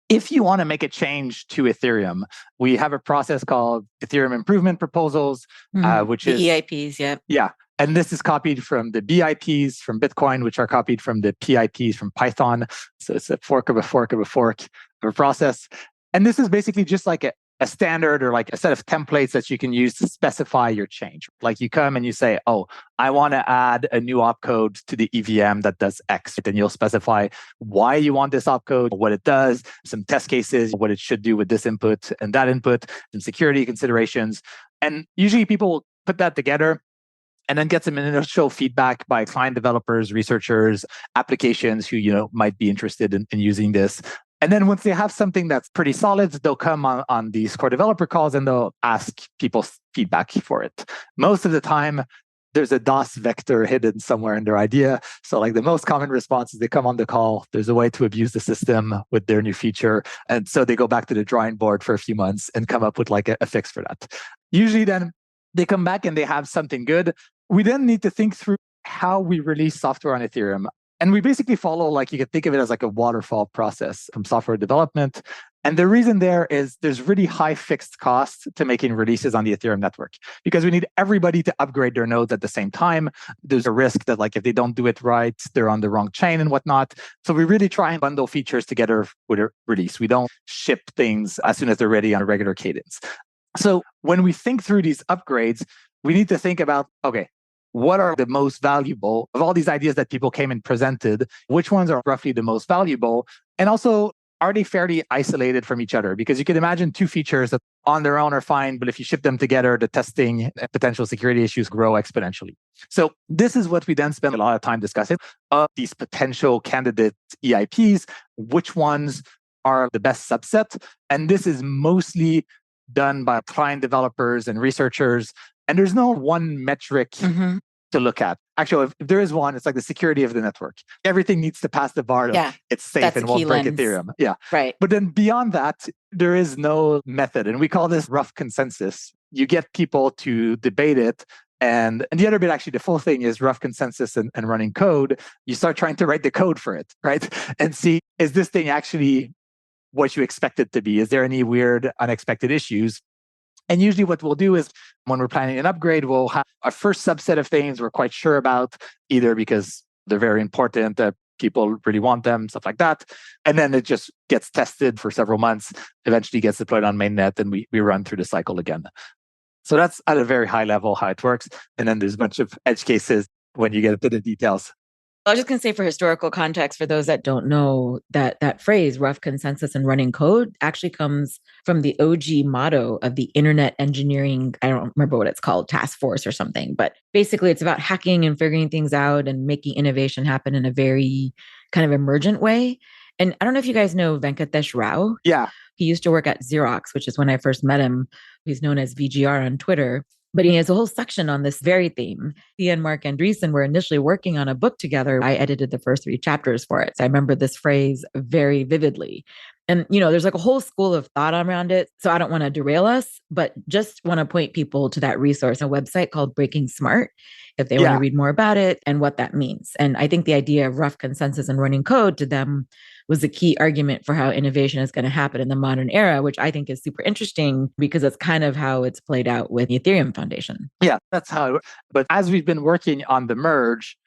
If you want to make a change to Ethereum, we have a process called Ethereum Improvement Proposals, which is the EIPs, yeah. Yeah. And this is copied from the BIPs from Bitcoin, which are copied from the PIPs from Python. So it's a fork of a fork of a fork of a process. And this is basically just like a standard or like a set of templates that you can use to specify your change. Like you come and you say, oh, I want to add a new opcode to the EVM that does X. Then you'll specify why you want this opcode, what it does, some test cases, what it should do with this input and that input, some security considerations. And usually people will put that together and then get some initial feedback by client developers, researchers, applications who might be interested in using this. And then once they have something that's pretty solid, they'll come on these core developer calls and they'll ask people's feedback for it. Most of the time, there's a DOS vector hidden somewhere in their idea. So like the most common response is they come on the call, there's a way to abuse the system with their new feature. And so they go back to the drawing board for a few months and come up with like a fix for that. Usually then they come back and they have something good. We then need to think through how we release software on Ethereum. And we basically follow, like you could think of it as like a waterfall process from software development. And the reason there is there's really high fixed costs to making releases on the Ethereum network because we need everybody to upgrade their nodes at the same time. There's a risk that like if they don't do it right, they're on the wrong chain and whatnot. So we really try and bundle features together with a release. We don't ship things as soon as they're ready on a regular cadence. So when we think through these upgrades, we need to think about, okay, what are the most valuable of all these ideas that people came and presented? Which ones are roughly the most valuable? And also, are they fairly isolated from each other? Because you could imagine two features that on their own are fine, but if you ship them together, the testing and potential security issues grow exponentially. So this is what we then spend a lot of time discussing of these potential candidate EIPs, which ones are the best subset. And this is mostly done by client developers and researchers. And there's no one metric to look at. Actually, if there is one, it's like the security of the network. Everything needs to pass the bar. It's safe and won't break Ethereum. Yeah. Right. But then beyond that, there is no method. And we call this rough consensus. You get people to debate it. And the other bit, actually, the full thing is rough consensus and running code. You start trying to write the code for it, right? And see, is this thing actually what you expect it to be? Is there any weird, unexpected issues? And usually what we'll do is when we're planning an upgrade, we'll have our first subset of things we're quite sure about, either because they're very important, that people really want them, stuff like that. And then it just gets tested for several months, eventually gets deployed on mainnet, and we run through the cycle again. So that's at a very high level how it works. And then there's a bunch of edge cases when you get into the details. I was just going to say, for historical context, for those that don't know, that phrase, rough consensus and running code, actually comes from the OG motto of the Internet Engineering, I don't remember what it's called, task force or something. But basically, it's about hacking and figuring things out and making innovation happen in a very kind of emergent way. And I don't know if you guys know Venkatesh Rao. Yeah. He used to work at Xerox, which is when I first met him. He's known as VGR on Twitter. But he has a whole section on this very theme. He and Mark Andreessen were initially working on a book together. I edited the first 3 chapters for it. So I remember this phrase very vividly. And, there's like a whole school of thought around it. So I don't want to derail us, but just want to point people to that resource, a website called Breaking Smart, if they want to read more about it and what that means. And I think the idea of rough consensus and running code to them was the key argument for how innovation is going to happen in the modern era, which I think is super interesting because that's kind of how it's played out with the Ethereum Foundation. Yeah, that's how. But as we've been working on the merge,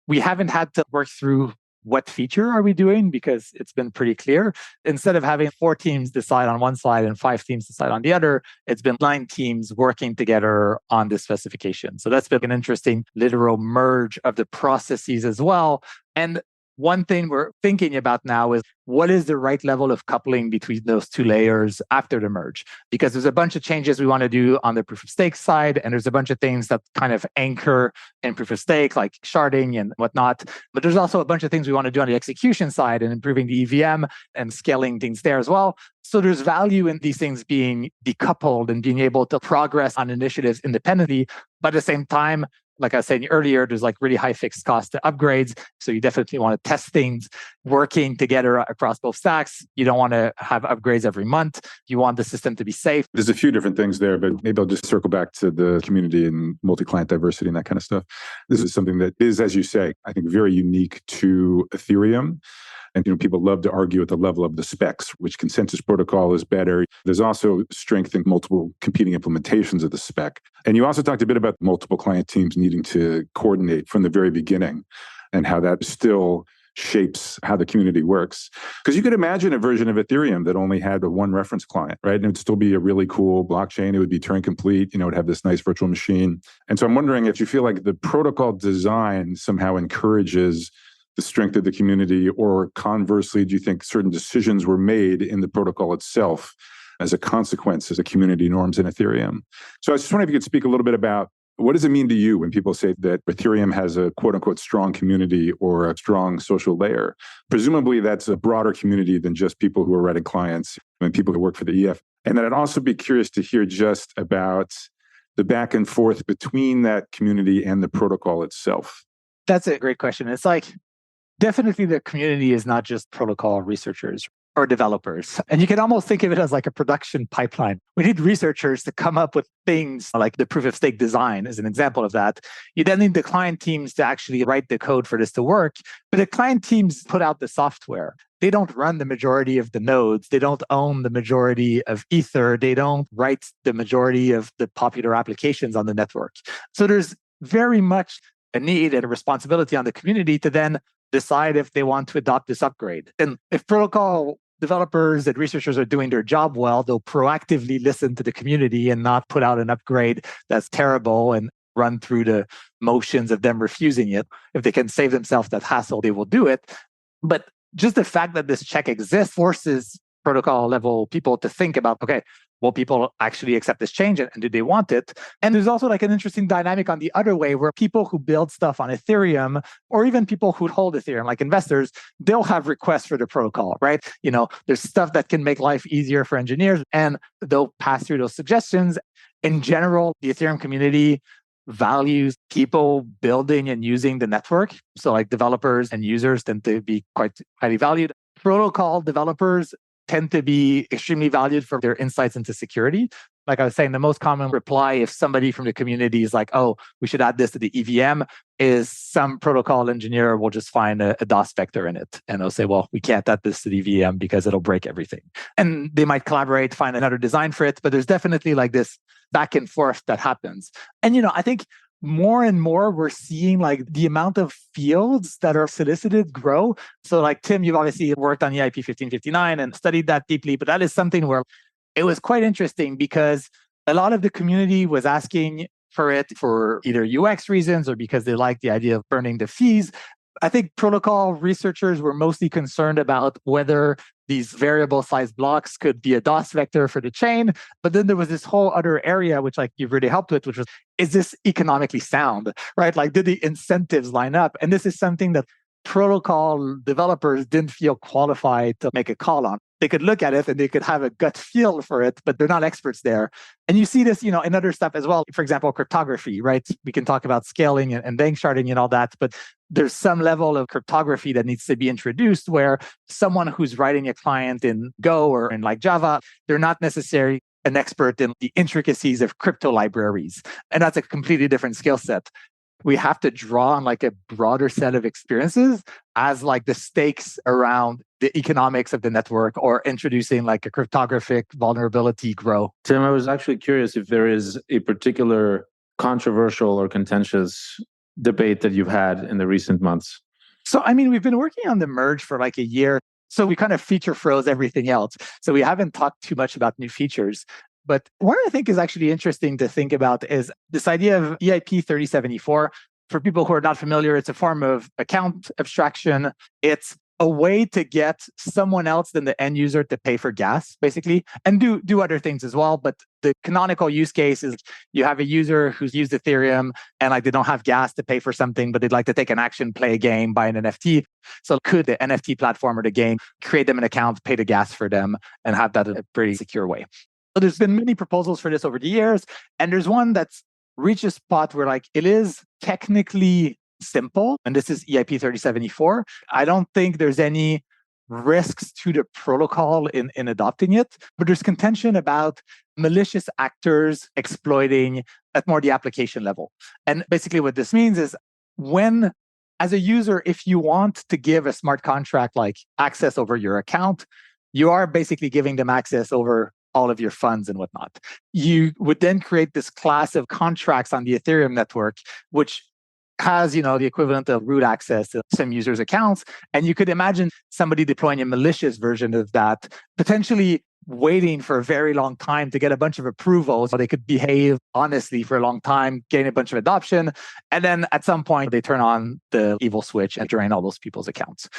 we haven't had to work through what feature are we doing because it's been pretty clear. Instead of having 4 teams decide on one side and 5 teams decide on the other, it's been 9 teams working together on this specification. So that's been an interesting literal merge of the processes as well. And one thing we're thinking about now is what is the right level of coupling between those 2 layers after the merge? Because there's a bunch of changes we want to do on the proof of stake side, and there's a bunch of things that kind of anchor in proof of stake, like sharding and whatnot. But there's also a bunch of things we want to do on the execution side and improving the EVM and scaling things there as well. So there's value in these things being decoupled and being able to progress on initiatives independently, but at the same time, like I was saying earlier, there's like really high fixed cost to upgrades. So you definitely want to test things working together across both stacks. You don't want to have upgrades every month. You want the system to be safe. There's a few different things there, but maybe I'll just circle back to the community and multi-client diversity and that kind of stuff. This is something that is, as you say, I think very unique to Ethereum. And people love to argue at the level of the specs, which consensus protocol is better. There's also strength in multiple competing implementations of the spec. And you also talked a bit about multiple client teams needing to coordinate from the very beginning and how that still shapes how the community works. Because you could imagine a version of Ethereum that only had a 1 reference client, right? And it would still be a really cool blockchain. It would be Turing complete, it would have this nice virtual machine. And so I'm wondering if you feel like the protocol design somehow encourages the strength of the community, or conversely, do you think certain decisions were made in the protocol itself as a consequence of the community norms in Ethereum? So I was just wondering if you could speak a little bit about what does it mean to you when people say that Ethereum has a quote unquote strong community or a strong social layer? Presumably that's a broader community than just people who are writing clients and people who work for the EF. And then I'd also be curious to hear just about the back and forth between that community and the protocol itself. That's a great question. It's like, definitely the community is not just protocol researchers or developers. And you can almost think of it as like a production pipeline. We need researchers to come up with things like the proof of stake design is an example of that. You then need the client teams to actually write the code for this to work. But the client teams put out the software. They don't run the majority of the nodes. They don't own the majority of Ether. They don't write the majority of the popular applications on the network. So there's very much a need and a responsibility on the community to then decide if they want to adopt this upgrade. And if protocol developers and researchers are doing their job well, they'll proactively listen to the community and not put out an upgrade that's terrible and run through the motions of them refusing it. If they can save themselves that hassle, they will do it. But just the fact that this check exists forces protocol level people to think about, okay, will people actually accept this change and do they want it? And there's also like an interesting dynamic on the other way where people who build stuff on Ethereum or even people who hold Ethereum, like investors, they'll have requests for the protocol, right? There's stuff that can make life easier for engineers and they'll pass through those suggestions. In general, the Ethereum community values people building and using the network. So like developers and users tend to be quite highly valued. Protocol developers tend to be extremely valued for their insights into security. Like I was saying, the most common reply if somebody from the community is like, oh, we should add this to the EVM, is some protocol engineer will just find a DOS vector in it. And they'll say, well, we can't add this to the EVM because it'll break everything. And they might collaborate, find another design for it. But there's definitely like this back and forth that happens. And, I think more and more we're seeing like the amount of fields that are solicited grow. So like Tim, you've obviously worked on EIP 1559 and studied that deeply, but that is something where it was quite interesting because a lot of the community was asking for it for either UX reasons or because they like the idea of burning the fees. I think protocol researchers were mostly concerned about whether these variable size blocks could be a DOS vector for the chain. But then there was this whole other area, which like you've really helped with, which was, is this economically sound, right? Like, did the incentives line up? And this is something that protocol developers didn't feel qualified to make a call on. they could look at it and they could have a gut feel for it, but they're not experts there. And you see this, in other stuff as well. For example, cryptography, right? We can talk about scaling and bank sharding and all that, but there's some level of cryptography that needs to be introduced where someone who's writing a client in Go or in like Java, they're not necessarily an expert in the intricacies of crypto libraries. And that's a completely different skill set. We have to draw on like a broader set of experiences as like the stakes around the economics of the network or introducing like a cryptographic vulnerability grow. Tim, I was actually curious if there is a particular controversial or contentious debate that you've had in the recent months. So, we've been working on the merge for like a year. So we kind of feature froze everything else. So we haven't talked too much about new features. But what I think is actually interesting to think about is this idea of EIP 3074. For people who are not familiar, it's a form of account abstraction. It's a way to get someone else than the end user to pay for gas, basically, and do other things as well. But the canonical use case is you have a user who's used Ethereum and like they don't have gas to pay for something, but they'd like to take an action, play a game, buy an NFT. So could the NFT platform or the game create them an account, pay the gas for them, and have that in a pretty secure way? So there's been many proposals for this over the years. And there's one that's reached a spot where like it is technically simple. And this is EIP 3074. I don't think there's any risks to the protocol in adopting it, but there's contention about malicious actors exploiting at more the application level. And basically what this means is when, as a user, if you want to give a smart contract like access over your account, you are basically giving them access over all of your funds and whatnot. You would then create this class of contracts on the Ethereum network, which has, the equivalent of root access to some users' accounts. And you could imagine somebody deploying a malicious version of that, potentially waiting for a very long time to get a bunch of approvals so they could behave honestly for a long time, gain a bunch of adoption. And then at some point, they turn on the evil switch and drain all those people's accounts.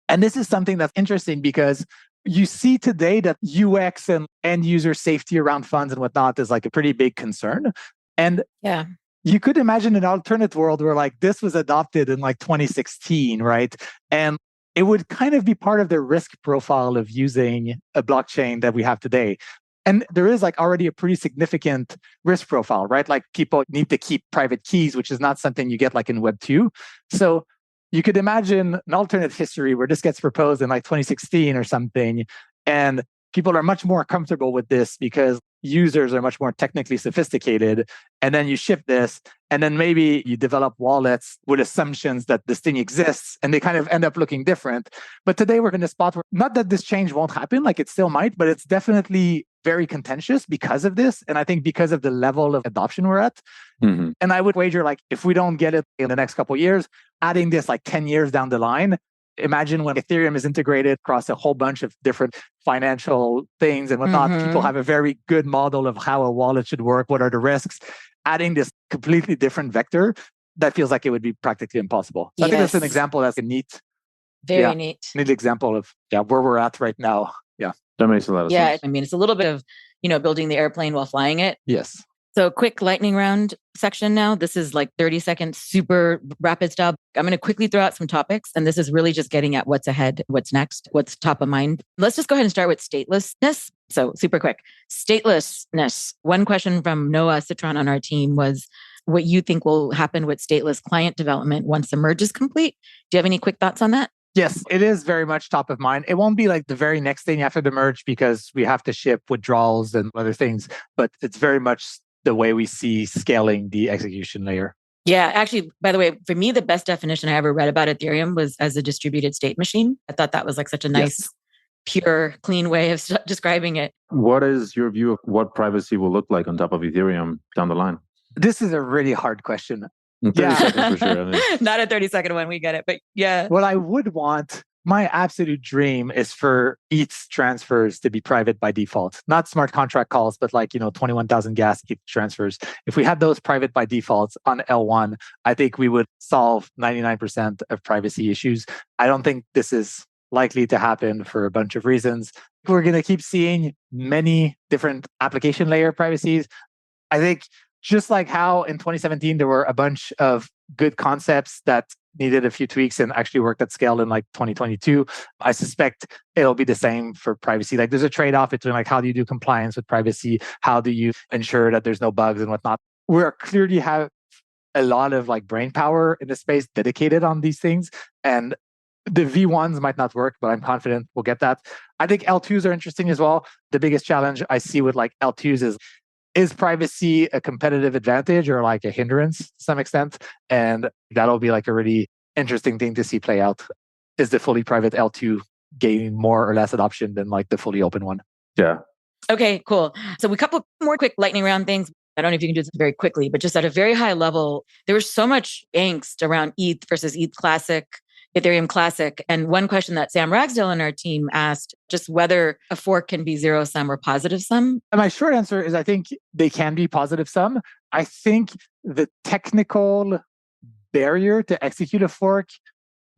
And this is something that's interesting because you see today that UX and end user safety around funds and whatnot is like a pretty big concern. And yeah, you could imagine an alternate world where like this was adopted in like 2016, right? And it would kind of be part of the risk profile of using a blockchain that we have today. And there is like already a pretty significant risk profile, right? Like people need to keep private keys, which is not something you get like in Web 2. So you could imagine an alternate history where this gets proposed in like 2016 or something, and people are much more comfortable with this because users are much more technically sophisticated. And then you ship this, and then maybe you develop wallets with assumptions that this thing exists, and they kind of end up looking different. But today we're in a spot where, not that this change won't happen, like it still might, but it's definitely very contentious because of this. And I think because of the level of adoption we're at. Mm-hmm. And I would wager like if we don't get it in the next couple of years, adding this like 10 years down the line, imagine when Ethereum is integrated across a whole bunch of different financial things and whatnot, mm-hmm. People have a very good model of how a wallet should work, what are the risks. Adding this completely different vector, that feels like it would be practically impossible. So yes. I think that's an example that's a neat, very neat example of where we're at right now. Yeah. That makes a lot of sense. Yeah, it's a little bit of, building the airplane while flying it. Yes. So quick lightning round section now. This is like 30 seconds, super rapid stuff. I'm going to quickly throw out some topics. And this is really just getting at what's ahead, what's next, what's top of mind. Let's just go ahead and start with statelessness. So super quick. Statelessness. One question from Noah Citron on our team was what you think will happen with stateless client development once the merge is complete. Do you have any quick thoughts on that? Yes, it is very much top of mind. It won't be like the very next thing after the merge because we have to ship withdrawals and other things, but it's very much the way we see scaling the execution layer. Yeah, actually, by the way, for me, the best definition I ever read about Ethereum was as a distributed state machine. I thought that was like such a nice, pure, clean way of describing it. What is your view of what privacy will look like on top of Ethereum down the line? This is a really hard question. 30 seconds for sure. Not a 30-second one, we get it. But yeah. What I would want, my absolute dream is for ETH transfers to be private by default. Not smart contract calls, but like, 21,000 gas ETH transfers. If we had those private by default on L1, I think we would solve 99% of privacy issues. I don't think this is likely to happen for a bunch of reasons. We're going to keep seeing many different application layer privacies. I think just like how in 2017, there were a bunch of good concepts that needed a few tweaks and actually worked at scale in like 2022. I suspect it'll be the same for privacy. Like there's a trade-off between like how do you do compliance with privacy? How do you ensure that there's no bugs and whatnot? We're clearly have a lot of like brain power in the space dedicated on these things. And the V1s might not work, but I'm confident we'll get that. I think L2s are interesting as well. The biggest challenge I see with like L2s is privacy a competitive advantage or like a hindrance to some extent? And that'll be like a really interesting thing to see play out. Is the fully private L2 gaining more or less adoption than like the fully open one? Yeah. Okay, cool. So a couple more quick lightning round things. I don't know if you can do this very quickly, but just at a very high level, there was so much angst around ETH versus ETH Classic, Ethereum Classic. And one question that Sam Ragsdale in our team asked, just whether a fork can be zero sum or positive sum. And my short answer is I think they can be positive sum. I think the technical barrier to execute a fork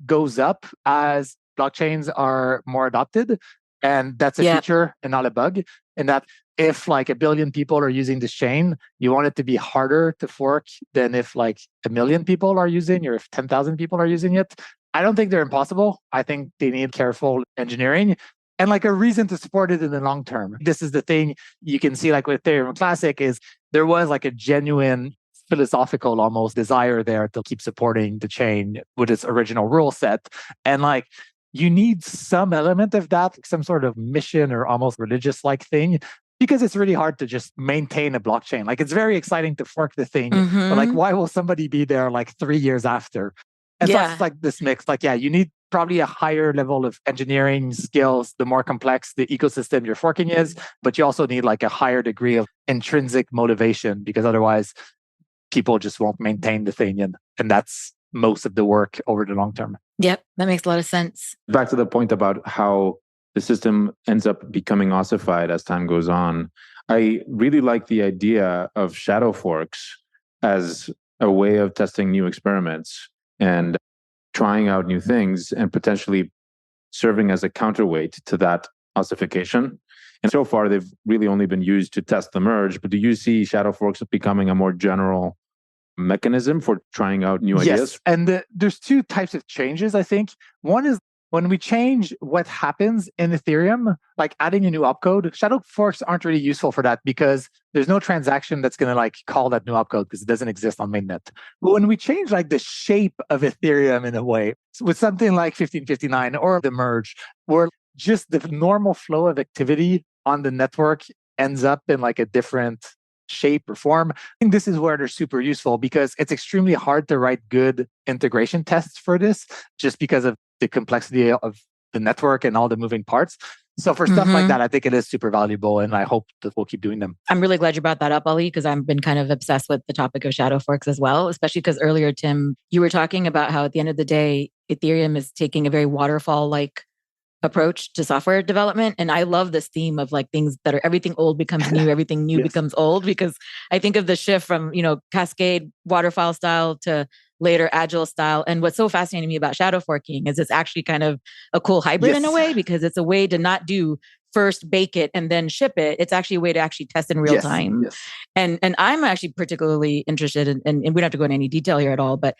goes up as blockchains are more adopted. And that's a feature and not a bug. And that if like 1 billion people are using this chain, you want it to be harder to fork than if like 1 million people are using or if 10,000 people are using it. I don't think they're impossible. I think they need careful engineering and like a reason to support it in the long term. This is the thing you can see like with Ethereum Classic is there was like a genuine philosophical almost desire there to keep supporting the chain with its original rule set. And like you need some element of that, some sort of mission or almost religious like thing, because it's really hard to just maintain a blockchain. Like it's very exciting to fork the thing, but like why will somebody be there like 3 years after? And so it's like this mix, like, you need probably a higher level of engineering skills, the more complex the ecosystem you're forking is, but you also need like a higher degree of intrinsic motivation because otherwise people just won't maintain the thing. And that's most of the work over the long term. Yep, that makes a lot of sense. Back to the point about how the system ends up becoming ossified as time goes on. I really like the idea of shadow forks as a way of testing new experiments and trying out new things and potentially serving as a counterweight to that ossification. And so far, they've really only been used to test the merge. But do you see shadow forks becoming a more general mechanism for trying out new ideas? Yes, and there's two types of changes, I think. One is when we change what happens in Ethereum, like adding a new opcode, shadow forks aren't really useful for that because there's no transaction that's going to like call that new opcode because it doesn't exist on mainnet. But when we change like the shape of Ethereum in a way, with something like 1559 or the merge, where just the normal flow of activity on the network ends up in like a different shape or form. I think this is where they're super useful because it's extremely hard to write good integration tests for this just because of the complexity of the network and all the moving parts. So for stuff like that, I think it is super valuable and I hope that we'll keep doing them. I'm really glad you brought that up, Ali, because I've been kind of obsessed with the topic of shadow forks as well, especially because earlier, Tim, you were talking about how at the end of the day, Ethereum is taking a very waterfall-like approach to software development. And I love this theme of like things that are everything old becomes new, everything new becomes old, because I think of the shift from, cascade waterfall style to later agile style. And what's so fascinating to me about shadow forking is it's actually kind of a cool hybrid in a way, because it's a way to not do first bake it and then ship it. It's actually a way to actually test in real time. Yes. And I'm actually particularly interested in, and we don't have to go into any detail here at all, but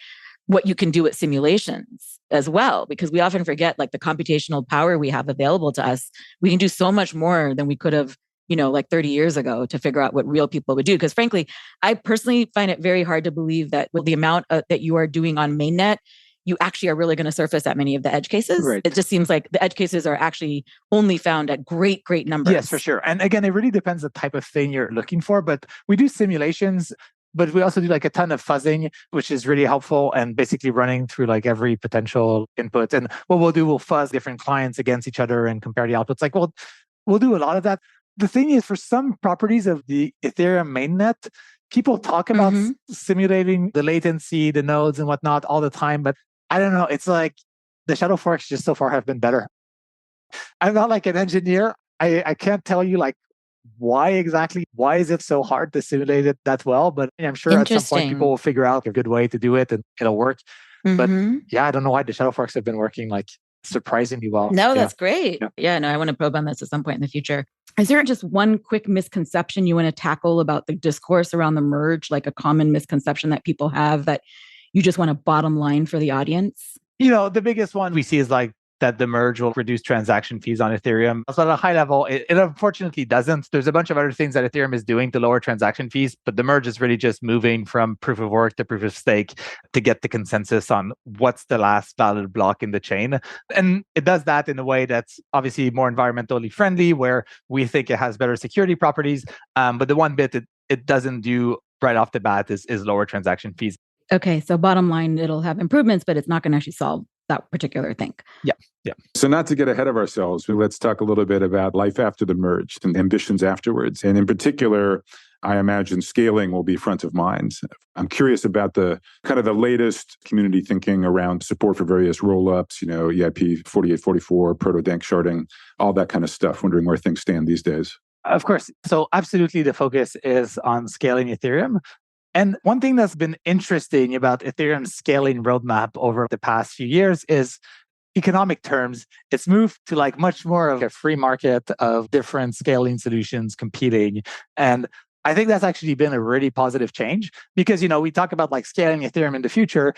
what you can do with simulations as well, because we often forget like the computational power we have available to us. We can do so much more than we could have, like 30 years ago to figure out what real people would do. Because frankly, I personally find it very hard to believe that with the amount that you are doing on mainnet, you actually are really going to surface that many of the edge cases. Right. It just seems like the edge cases are actually only found at great numbers. Yes, for sure. And again, it really depends the type of thing you're looking for, but we do simulations. But we also do like a ton of fuzzing, which is really helpful and basically running through like every potential input. And what we'll do, we'll fuzz different clients against each other and compare the outputs. Like, we'll do a lot of that. The thing is, for some properties of the Ethereum mainnet, people talk about simulating the latency, the nodes and whatnot all the time. But I don't know. It's like the shadow forks just so far have been better. I'm not like an engineer. I can't tell you like why is it so hard to simulate it that well? But I'm sure at some point people will figure out a good way to do it and it'll work. But I don't know why the shadow forks have been working like surprisingly well. No, that's great. Yeah, no, I want to probe on this at some point in the future. Is there just one quick misconception you want to tackle about the discourse around the merge, like a common misconception that people have that You just want a bottom line for the audience? The biggest one we see is like that the merge will reduce transaction fees on Ethereum. So at a high level, it unfortunately doesn't. There's a bunch of other things that Ethereum is doing to lower transaction fees, but the merge is really just moving from proof of work to proof of stake to get the consensus on what's the last valid block in the chain. And it does that in a way that's obviously more environmentally friendly, where we think it has better security properties. But the one bit it doesn't do right off the bat is lower transaction fees. Okay, so bottom line, it'll have improvements, but it's not going to actually solve that particular thing. Yeah. So not to get ahead of ourselves, but let's talk a little bit about life after the merge and ambitions afterwards. And in particular, I imagine scaling will be front of mind. I'm curious about the kind of the latest community thinking around support for various rollups, EIP 4844, proto-danksharding, all that kind of stuff, wondering where things stand these days. Of course. So absolutely the focus is on scaling Ethereum. And one thing that's been interesting about Ethereum's scaling roadmap over the past few years is economic terms. It's moved to like much more of a free market of different scaling solutions competing. And I think that's actually been a really positive change because, we talk about like scaling Ethereum in the future.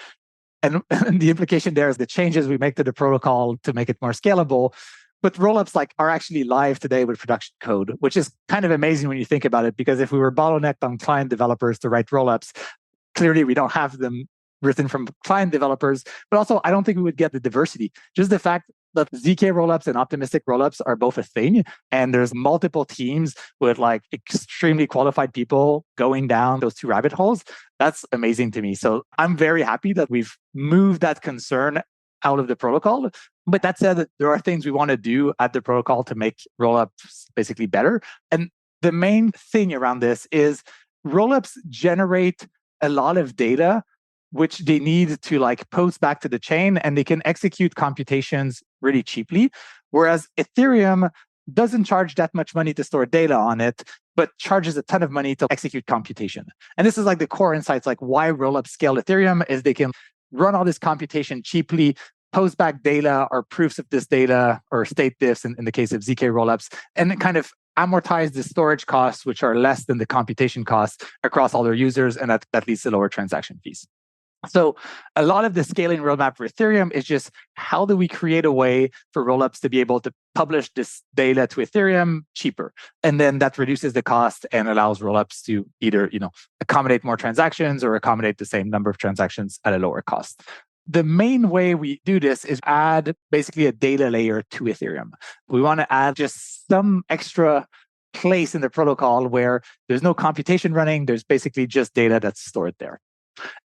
And the implication there is the changes we make to the protocol to make it more scalable. But rollups are actually live today with production code, which is kind of amazing when you think about it, because if we were bottlenecked on client developers to write rollups, clearly we don't have them written from client developers. But also, I don't think we would get the diversity. Just the fact that zk-rollups and optimistic rollups are both a thing, and there's multiple teams with extremely qualified people going down those two rabbit holes, that's amazing to me. So I'm very happy that we've moved that concern out of the protocol. But that said, there are things we want to do at the protocol to make rollups basically better. And the main thing around this is rollups generate a lot of data, which they need to post back to the chain, and they can execute computations really cheaply. Whereas Ethereum doesn't charge that much money to store data on it, but charges a ton of money to execute computation. And this is the core insights, why rollups scale Ethereum is they can run all this computation cheaply, post back data or proofs of this data or state diffs in the case of zk rollups, and then kind of amortize the storage costs, which are less than the computation costs across all their users, and that leads to lower transaction fees. So a lot of the scaling roadmap for Ethereum is just how do we create a way for rollups to be able to publish this data to Ethereum cheaper? And then that reduces the cost and allows rollups to either, accommodate more transactions or accommodate the same number of transactions at a lower cost. The main way we do this is add basically a data layer to Ethereum. We want to add just some extra place in the protocol where there's no computation running. There's basically just data that's stored there.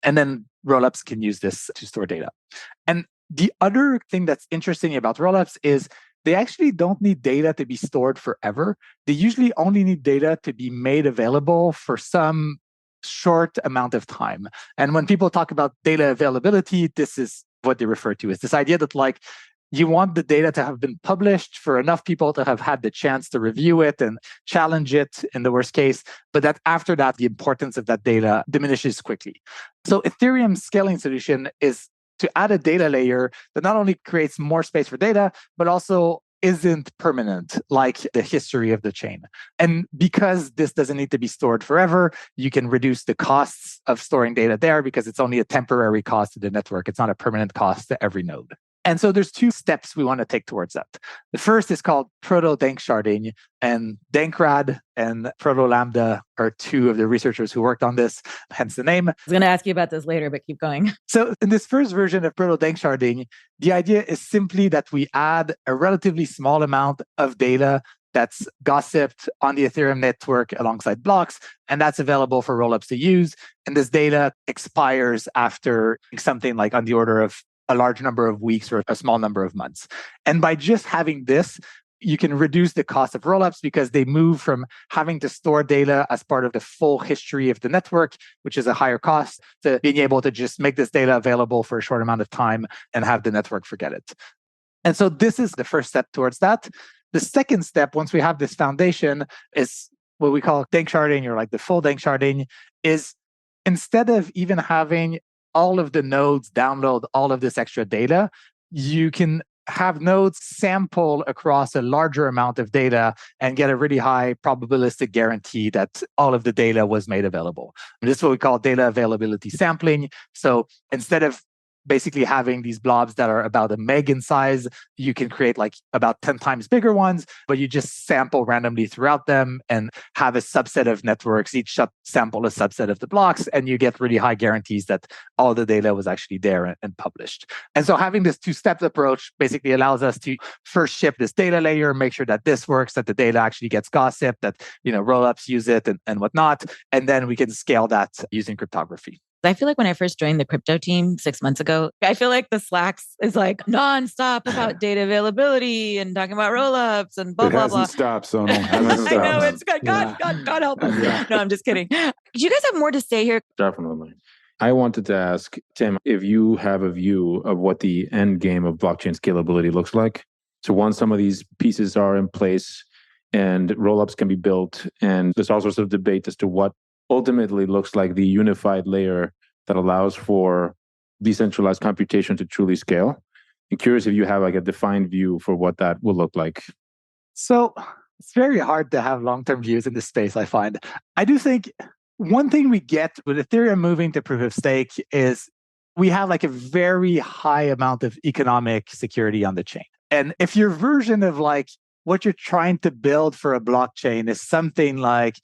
And then rollups can use this to store data. And the other thing that's interesting about rollups is they actually don't need data to be stored forever. They usually only need data to be made available for some short amount of time. And when people talk about data availability, this is what they refer to as this idea that you want the data to have been published for enough people to have had the chance to review it and challenge it in the worst case, but that after that, the importance of that data diminishes quickly. So Ethereum's scaling solution is to add a data layer that not only creates more space for data, but also isn't permanent like the history of the chain. And because this doesn't need to be stored forever, you can reduce the costs of storing data there because it's only a temporary cost to the network. It's not a permanent cost to every node. And so there's two steps we want to take towards that. The first is called proto-danksharding, and Dankrad and Proto-Lambda are two of the researchers who worked on this, hence the name. I was going to ask you about this later, but keep going. So in this first version of proto-danksharding, the idea is simply that we add a relatively small amount of data that's gossiped on the Ethereum network alongside blocks, and that's available for rollups to use. And this data expires after something on the order of a large number of weeks or a small number of months. And by just having this, you can reduce the cost of rollups because they move from having to store data as part of the full history of the network, which is a higher cost, to being able to just make this data available for a short amount of time and have the network forget it. And so this is the first step towards that. The second step, once we have this foundation, is what we call danksharding, or the full danksharding, is instead of even having all of the nodes download all of this extra data, you can have nodes sample across a larger amount of data and get a really high probabilistic guarantee that all of the data was made available. And this is what we call data availability sampling. So instead of basically having these blobs that are about a meg in size, you can create like about 10 times bigger ones, but you just sample randomly throughout them and have a subset of networks, each sample a subset of the blocks, and you get really high guarantees that all the data was actually there and published. And so having this two-step approach basically allows us to first ship this data layer, make sure that this works, that the data actually gets gossiped, that rollups use it and whatnot, and then we can scale that using cryptography. I feel like when I first joined the crypto team 6 months ago, I feel like the Slacks is like nonstop about data availability and talking about rollups and blah, blah, blah. It hasn't stopped, Sonal. Hasn't stopped. I know, it's good. God help us. No, I'm just kidding. Do you guys have more to say here? Definitely. I wanted to ask, Tim, if you have a view of what the end game of blockchain scalability looks like. So once some of these pieces are in place and rollups can be built, and there's all sorts of debate as to what ultimately looks like the unified layer that allows for decentralized computation to truly scale. I'm curious if you have like a defined view for what that will look like. So it's very hard to have long-term views in this space, I find. I do think one thing we get with Ethereum moving to proof of stake is we have like a very high amount of economic security on the chain. And if your version of like what you're trying to build for a blockchain is something like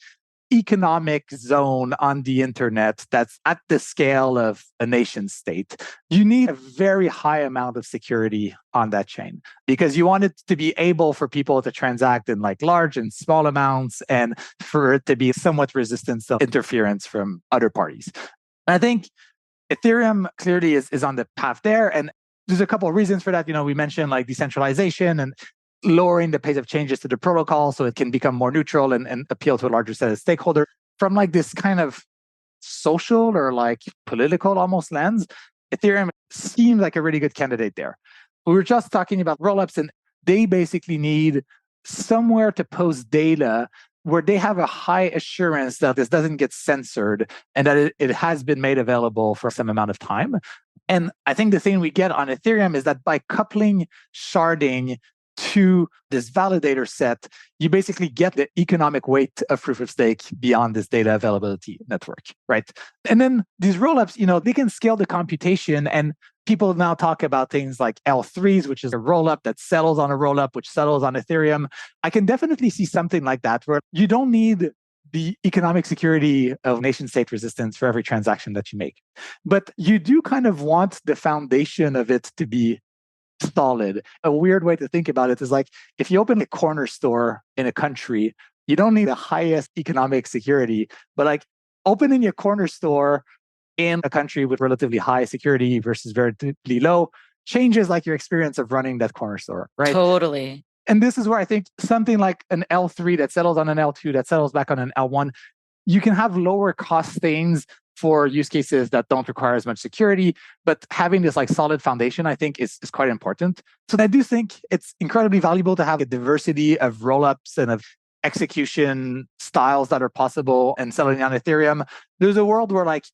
economic zone on the internet that's at the scale of a nation state, you need a very high amount of security on that chain because you want it to be able for people to transact in like large and small amounts and for it to be somewhat resistant to interference from other parties. I think Ethereum clearly is on the path there. And there's a couple of reasons for that. We mentioned like decentralization and lowering the pace of changes to the protocol so it can become more neutral and appeal to a larger set of stakeholders. From like this kind of social or like political almost lens, Ethereum seems like a really good candidate there. We were just talking about rollups, and they basically need somewhere to post data where they have a high assurance that this doesn't get censored and that it has been made available for some amount of time. And I think the thing we get on Ethereum is that by coupling sharding to this validator set, you basically get the economic weight of proof of stake beyond this data availability network, right? And then these rollups, they can scale the computation, and people now talk about things like L3s, which is a rollup that settles on a rollup, which settles on Ethereum. I can definitely see something like that where you don't need the economic security of nation state resistance for every transaction that you make. But you do kind of want the foundation of it to be solid. A weird way to think about it is like if you open a corner store in a country, you don't need the highest economic security, but like opening your corner store in a country with relatively high security versus relatively low changes like your experience of running that corner store, right? Totally. And this is where I think something like an L3 that settles on an L2 that settles back on an L1, you can have lower cost things for use cases that don't require as much security, but having this like solid foundation, I think is quite important. So I do think it's incredibly valuable to have a diversity of rollups and of execution styles that are possible and settling on Ethereum. There's a world where like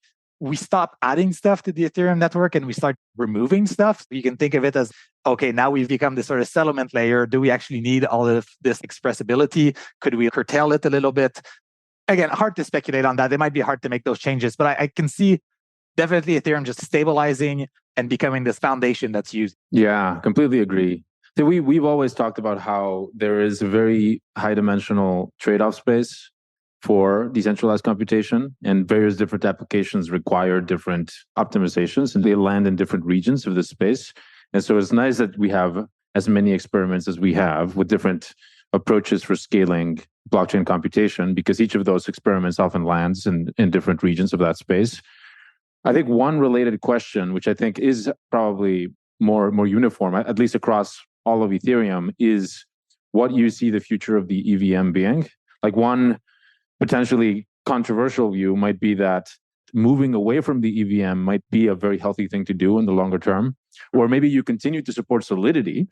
we stop adding stuff to the Ethereum network and we start removing stuff. You can think of it as, okay, now we've become this sort of settlement layer. Do we actually need all of this expressibility? Could we curtail it a little bit? Again, hard to speculate on that. It might be hard to make those changes, but I can see definitely Ethereum just stabilizing and becoming this foundation that's used. Yeah, completely agree. So we've always talked about how there is a very high dimensional trade-off space for decentralized computation, and various different applications require different optimizations, and they land in different regions of the space. And so it's nice that we have as many experiments as we have with different approaches for scaling blockchain computation, because each of those experiments often lands in different regions of that space. I think one related question, which I think is probably more uniform, at least across all of Ethereum, is what you see the future of the EVM being. Like one potentially controversial view might be that moving away from the EVM might be a very healthy thing to do in the longer term. Or maybe you continue to support Solidity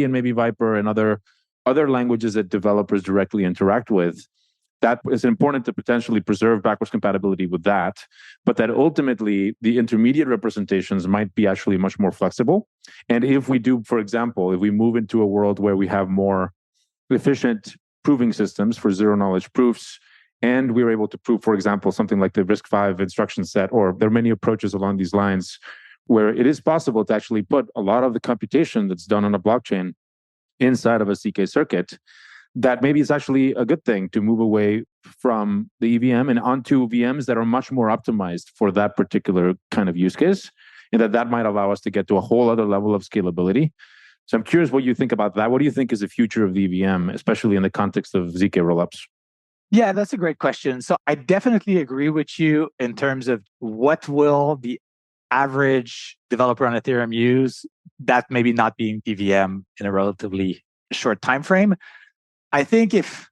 and maybe Viper and other languages that developers directly interact with. that is important to potentially preserve backwards compatibility with that, but that ultimately the intermediate representations might be actually much more flexible. And if we do, for example, if we move into a world where we have more efficient proving systems for zero knowledge proofs, and we're able to prove, for example, something like the RISC-V instruction set, or there are many approaches along these lines where it is possible to actually put a lot of the computation that's done on a blockchain inside of a CK circuit, that maybe it's actually a good thing to move away from the EVM and onto VMs that are much more optimized for that particular kind of use case, and that might allow us to get to a whole other level of scalability. So I'm curious what you think about that. What do you think is the future of the EVM, especially in the context of zk-rollups? Yeah, that's a great question. So I definitely agree with you in terms of what will the average developer on Ethereum use, that maybe not being EVM in a relatively short time frame. I think if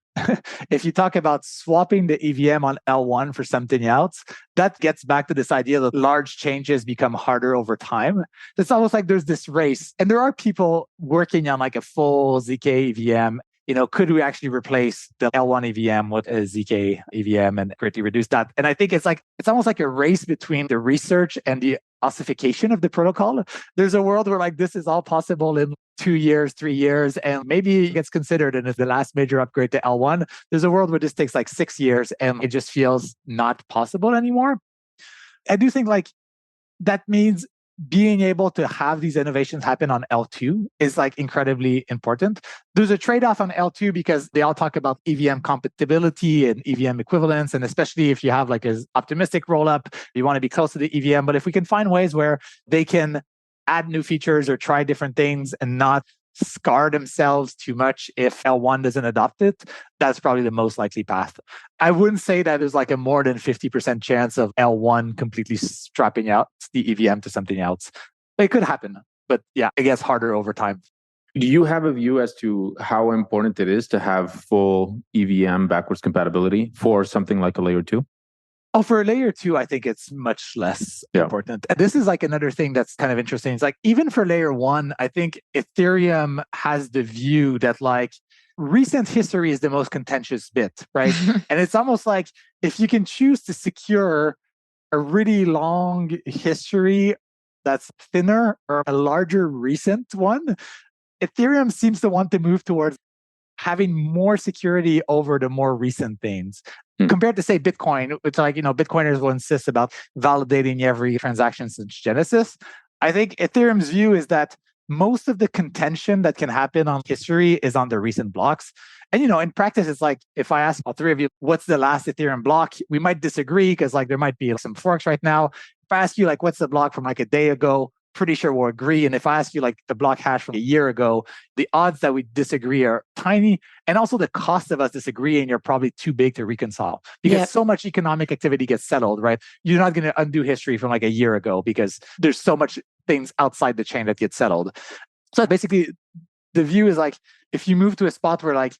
you talk about swapping the EVM on L1 for something else, that gets back to this idea that large changes become harder over time. It's almost like there's this race, and there are people working on like a full ZK EVM. Could we actually replace the L1 EVM with a ZK EVM and greatly reduce that? And I think it's almost like a race between the research and the ossification of the protocol. There's a world where like this is all possible in 2 years, 3 years, and maybe it gets considered and is the last major upgrade to L1. There's a world where this takes like 6 years and it just feels not possible anymore. I do think like that means being able to have these innovations happen on L2 is like incredibly important. There's a trade-off on L2 because they all talk about EVM compatibility and EVM equivalence. And especially if you have like an optimistic rollup, you want to be close to the EVM. But if we can find ways where they can add new features or try different things and not scar themselves too much if L1 doesn't adopt it, that's probably the most likely path. I wouldn't say that there's like a more than 50% chance of L1 completely strapping out the EVM to something else. It could happen, but yeah, it gets harder over time. Do you have a view as to how important it is to have full EVM backwards compatibility for something like a layer 2? Oh, for layer 2, I think it's much less important. And this is like another thing that's kind of interesting. It's like even for layer 1, I think Ethereum has the view that like recent history is the most contentious bit, right? And it's almost like if you can choose to secure a really long history that's thinner or a larger recent one, Ethereum seems to want to move towards having more security over the more recent things compared to, say, Bitcoin, which Bitcoiners will insist about validating every transaction since Genesis. I think Ethereum's view is that most of the contention that can happen on history is on the recent blocks. And, in practice, it's like, if I ask all three of you, what's the last Ethereum block? We might disagree because like there might be some forks right now. If I ask you like, what's the block from like a day ago? Pretty sure we'll agree. And if I ask you like the block hash from a year ago, the odds that we disagree are tiny. And also the cost of us disagreeing are probably too big to reconcile because so much economic activity gets settled, right? You're not going to undo history from like a year ago because there's so much things outside the chain that get settled. So basically the view is like, if you move to a spot where like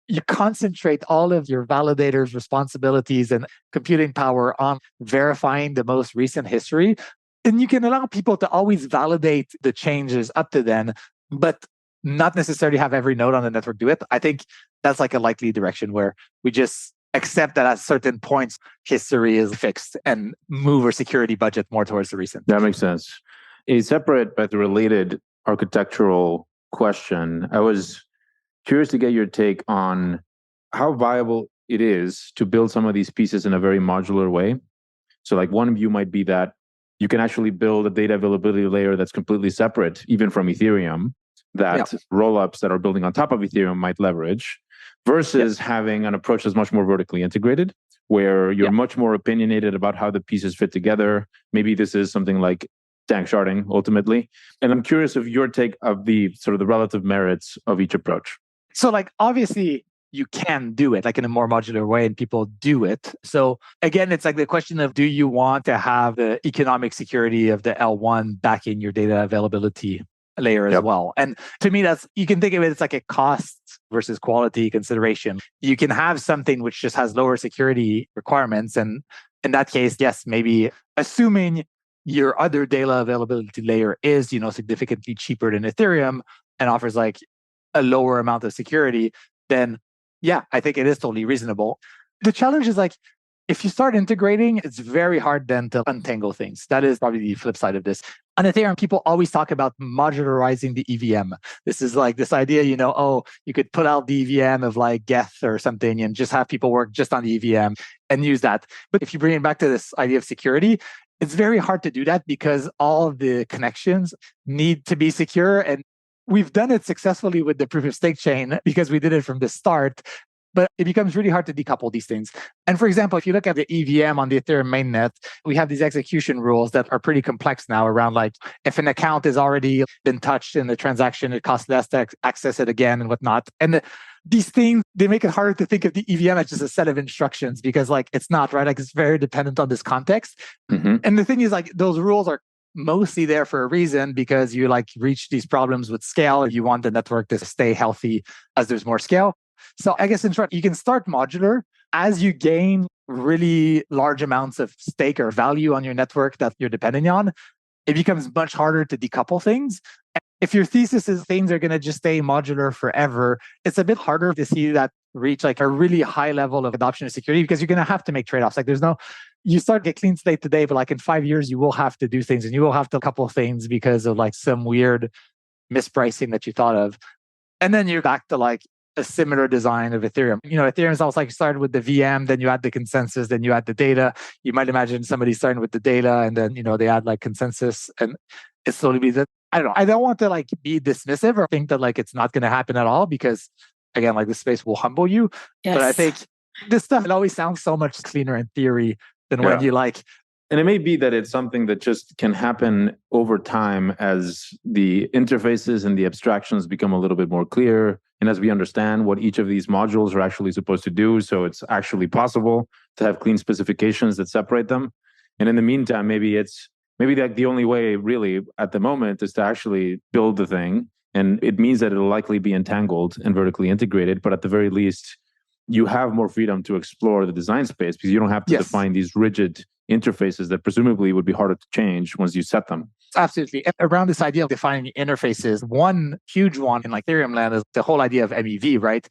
you concentrate all of your validators' responsibilities and computing power on verifying the most recent history, and you can allow people to always validate the changes up to then, but not necessarily have every node on the network do it. I think that's like a likely direction where we just accept that at certain points, history is fixed and move our security budget more towards the recent. That makes sense. A separate but related architectural question. I was curious to get your take on how viable it is to build some of these pieces in a very modular way. So like one view might be that you can actually build a data availability layer that's completely separate, even from Ethereum, that rollups that are building on top of Ethereum might leverage, versus having an approach that's much more vertically integrated, where you're much more opinionated about how the pieces fit together. Maybe this is something like tank sharding ultimately. And I'm curious of your take of the sort of the relative merits of each approach. So like obviously you can do it like in a more modular way and people do it. So again, it's like the question of, do you want to have the economic security of the L1 back in your data availability layer as well? And to me, you can think of it as like a cost versus quality consideration. You can have something which just has lower security requirements. And in that case, yes, maybe assuming your other data availability layer is, significantly cheaper than Ethereum and offers like a lower amount of security, then yeah, I think it is totally reasonable. The challenge is like, if you start integrating, it's very hard then to untangle things. That is probably the flip side of this. On Ethereum, people always talk about modularizing the EVM. This is like this idea, you could put out the EVM of like Geth or something and just have people work just on the EVM and use that. But if you bring it back to this idea of security, it's very hard to do that because all of the connections need to be secure. And we've done it successfully with the proof of stake chain because we did it from the start. But it becomes really hard to decouple these things. And for example, if you look at the EVM on the Ethereum mainnet, we have these execution rules that are pretty complex now around like if an account has already been touched in the transaction, it costs less to access it again and whatnot. And these things, they make it harder to think of the EVM as just a set of instructions because like it's not, right? Like it's very dependent on this context. Mm-hmm. And the thing is like those rules are mostly there for a reason because you like reach these problems with scale. You want the network to stay healthy as there's more scale. So I guess in short, you can start modular as you gain really large amounts of stake or value on your network that you're depending on. It becomes much harder to decouple things. If your thesis is things are going to just stay modular forever, it's a bit harder to see that reach like a really high level of adoption of security because you're going to have to make trade-offs. Like you start a clean slate today, but like in 5 years, you will have to do things and you will have to couple things because of like some weird mispricing that you thought of. And then you're back to like a similar design of Ethereum. Ethereum is almost like you started with the VM, then you add the consensus, then you add the data. You might imagine somebody starting with the data and then, they add like consensus and it slowly be that. I don't know. I don't want to like be dismissive or think that like it's not going to happen at all because again, like this space will humble you. Yes. But I think this stuff, it always sounds so much cleaner in theory than when you like. And it may be that it's something that just can happen over time as the interfaces and the abstractions become a little bit more clear. And as we understand what each of these modules are actually supposed to do, so it's actually possible to have clean specifications that separate them. And in the meantime, maybe like the only way really at the moment is to actually build the thing. And it means that it'll likely be entangled and vertically integrated. But at the very least, you have more freedom to explore the design space because you don't have to define these rigid interfaces that presumably would be harder to change once you set them. Absolutely. And around this idea of defining interfaces, one huge one in like Ethereum land is the whole idea of MEV, right?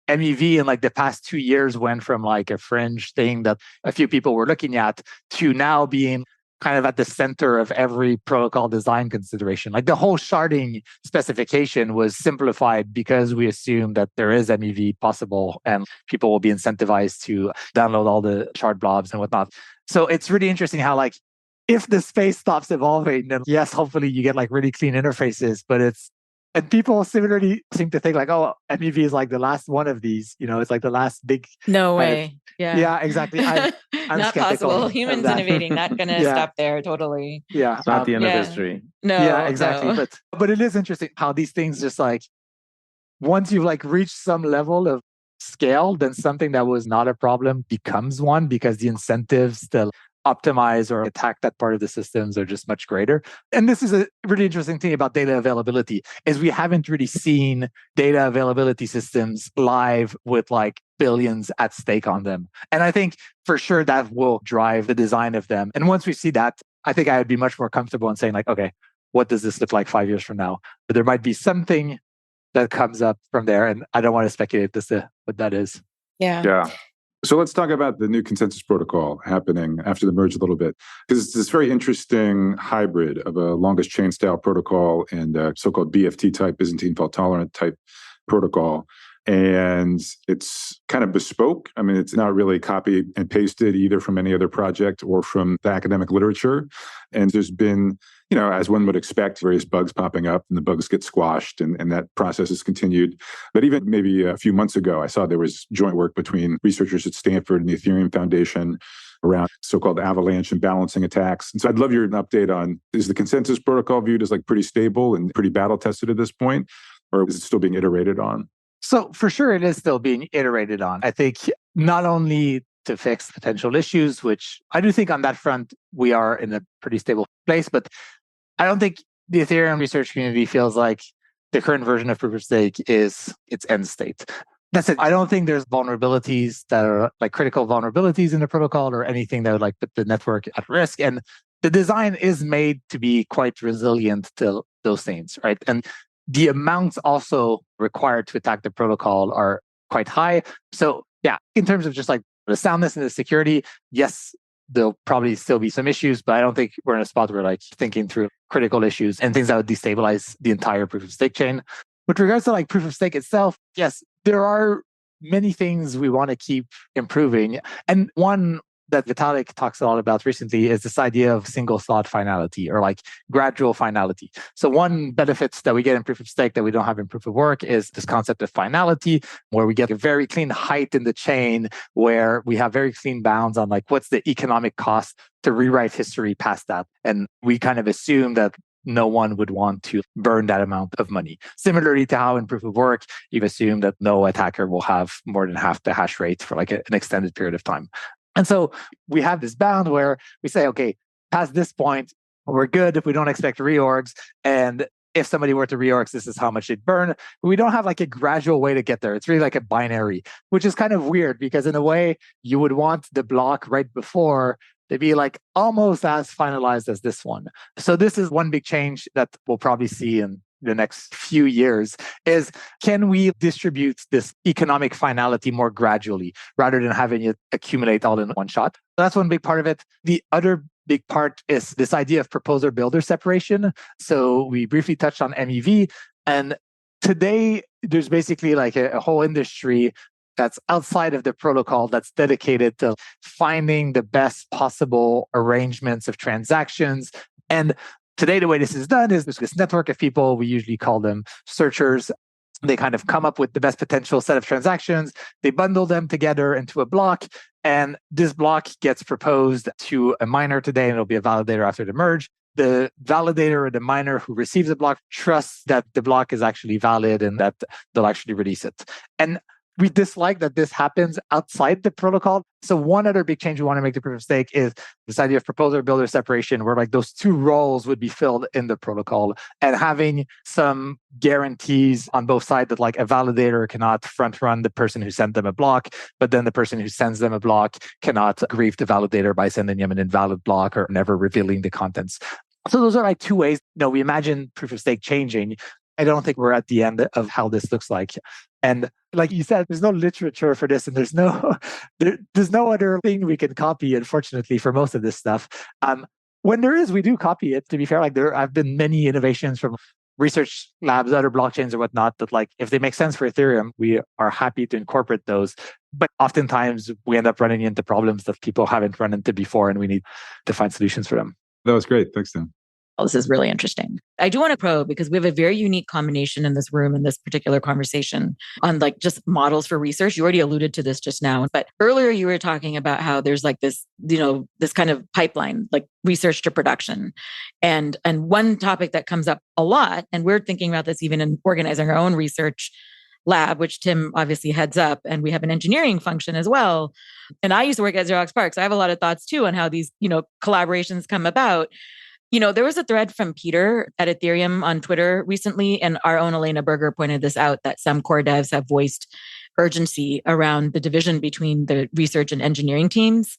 MEV in like the past 2 years went from like a fringe thing that a few people were looking at to now being kind of at the center of every protocol design consideration. Like the whole sharding specification was simplified because we assume that there is MEV possible and people will be incentivized to download all the shard blobs and whatnot. So it's really interesting how like, if the space stops evolving, then yes, hopefully you get like really clean interfaces, and people similarly seem to think like, oh, MEV is like the last one of these, it's like the last big. No way. Yeah, exactly. I'm not possible. Humans innovating, not going to stop there. Totally. Yeah. It's not the end of history. No. Yeah, exactly. No. But it is interesting how these things just like, once you've like reached some level of scale, then something that was not a problem becomes one because the incentives to optimize or attack that part of the systems are just much greater. And this is a really interesting thing about data availability is we haven't really seen data availability systems live with like billions at stake on them. And I think for sure that will drive the design of them. And once we see that, I think I would be much more comfortable in saying like, okay, what does this look like 5 years from now? But there might be something that comes up from there. And I don't want to speculate as to what that is. Yeah. So let's talk about the new consensus protocol happening after the merge a little bit, because it's this very interesting hybrid of a longest chain style protocol and a so-called BFT type, Byzantine fault tolerant type protocol. And it's kind of bespoke. I mean, it's not really copy and pasted either from any other project or from the academic literature. And there's been, as one would expect, various bugs popping up and the bugs get squashed and that process is continued. But even maybe a few months ago, I saw there was joint work between researchers at Stanford and the Ethereum Foundation around so-called avalanche and balancing attacks. And so I'd love your update on, is the consensus protocol viewed as like pretty stable and pretty battle tested at this point, or is it still being iterated on? So for sure, it is still being iterated on. I think not only to fix potential issues, which I do think on that front, we are in a pretty stable place, but I don't think the Ethereum research community feels like the current version of proof of stake is its end state. That's it. I don't think there's vulnerabilities that are like critical vulnerabilities in the protocol or anything that would like put the network at risk. And the design is made to be quite resilient to those things, right? And the amounts also required to attack the protocol are quite high. So yeah, in terms of just like The soundness and the security, yes, there'll probably still be some issues, but I don't think we're in a spot where like thinking through critical issues and things that would destabilize the entire proof of stake chain. With regards to like proof of stake itself, yes, there are many things we want to keep improving. And one that Vitalik talks a lot about recently is this idea of single thought finality or like gradual finality. So one benefit that we get in proof of stake that we don't have in proof of work is this concept of finality, where we get a very clean height in the chain, where we have very clean bounds on like what's the economic cost to rewrite history past that. And we kind of assume that no one would want to burn that amount of money. Similarly to how in proof of work, you assume that no attacker will have more than half the hash rate for like an extended period of time. And so we have this bound where we say, okay, past this point, we're good if we don't expect reorgs. And if somebody were to reorgs, this is how much they'd burn. But we don't have like a gradual way to get there. It's really like a binary, which is kind of weird because in a way, you would want the block right before to be like almost as finalized as this one. So this is one big change that we'll probably see in the next few years is, can we distribute this economic finality more gradually rather than having it accumulate all in one shot? That's one big part of it. The other big part is this idea of proposer builder separation. So we briefly touched on MEV, and today there's basically like a whole industry that's outside of the protocol that's dedicated to finding the best possible arrangements of transactions. And today, the way this is done is this network of people, we usually call them searchers. They kind of come up with the best potential set of transactions. They bundle them together into a block. And this block gets proposed to a miner today, and it'll be a validator after the merge. The validator or the miner who receives the block trusts that the block is actually valid and that they'll actually release it. And we dislike that this happens outside the protocol. So one other big change we want to make to proof of stake is this idea of proposer builder separation, where like those two roles would be filled in the protocol, and having some guarantees on both sides that like a validator cannot front run the person who sent them a block, but then the person who sends them a block cannot grieve the validator by sending them an invalid block or never revealing the contents. So those are like two ways, we imagine proof of stake changing. I don't think we're at the end of how this looks like. And like you said, there's no literature for this, and there's no other thing we can copy, unfortunately, for most of this stuff. When there is, we do copy it. To be fair, like there have been many innovations from research labs, other blockchains or whatnot, that like if they make sense for Ethereum, we are happy to incorporate those. But oftentimes we end up running into problems that people haven't run into before, and we need to find solutions for them. That was great. Thanks, Tim. Oh, this is really interesting. I do want to probe because we have a very unique combination in this room in this particular conversation on like just models for research. You already alluded to this just now, but earlier you were talking about how there's like this, this kind of pipeline, like research to production. And one topic that comes up a lot, and we're thinking about this even in organizing our own research lab, which Tim obviously heads up, and we have an engineering function as well. And I used to work at Xerox PARC, so I have a lot of thoughts too on how these, collaborations come about. There was a thread from Peter at Ethereum on Twitter recently, and our own Elena Berger pointed this out, that some core devs have voiced urgency around the division between the research and engineering teams.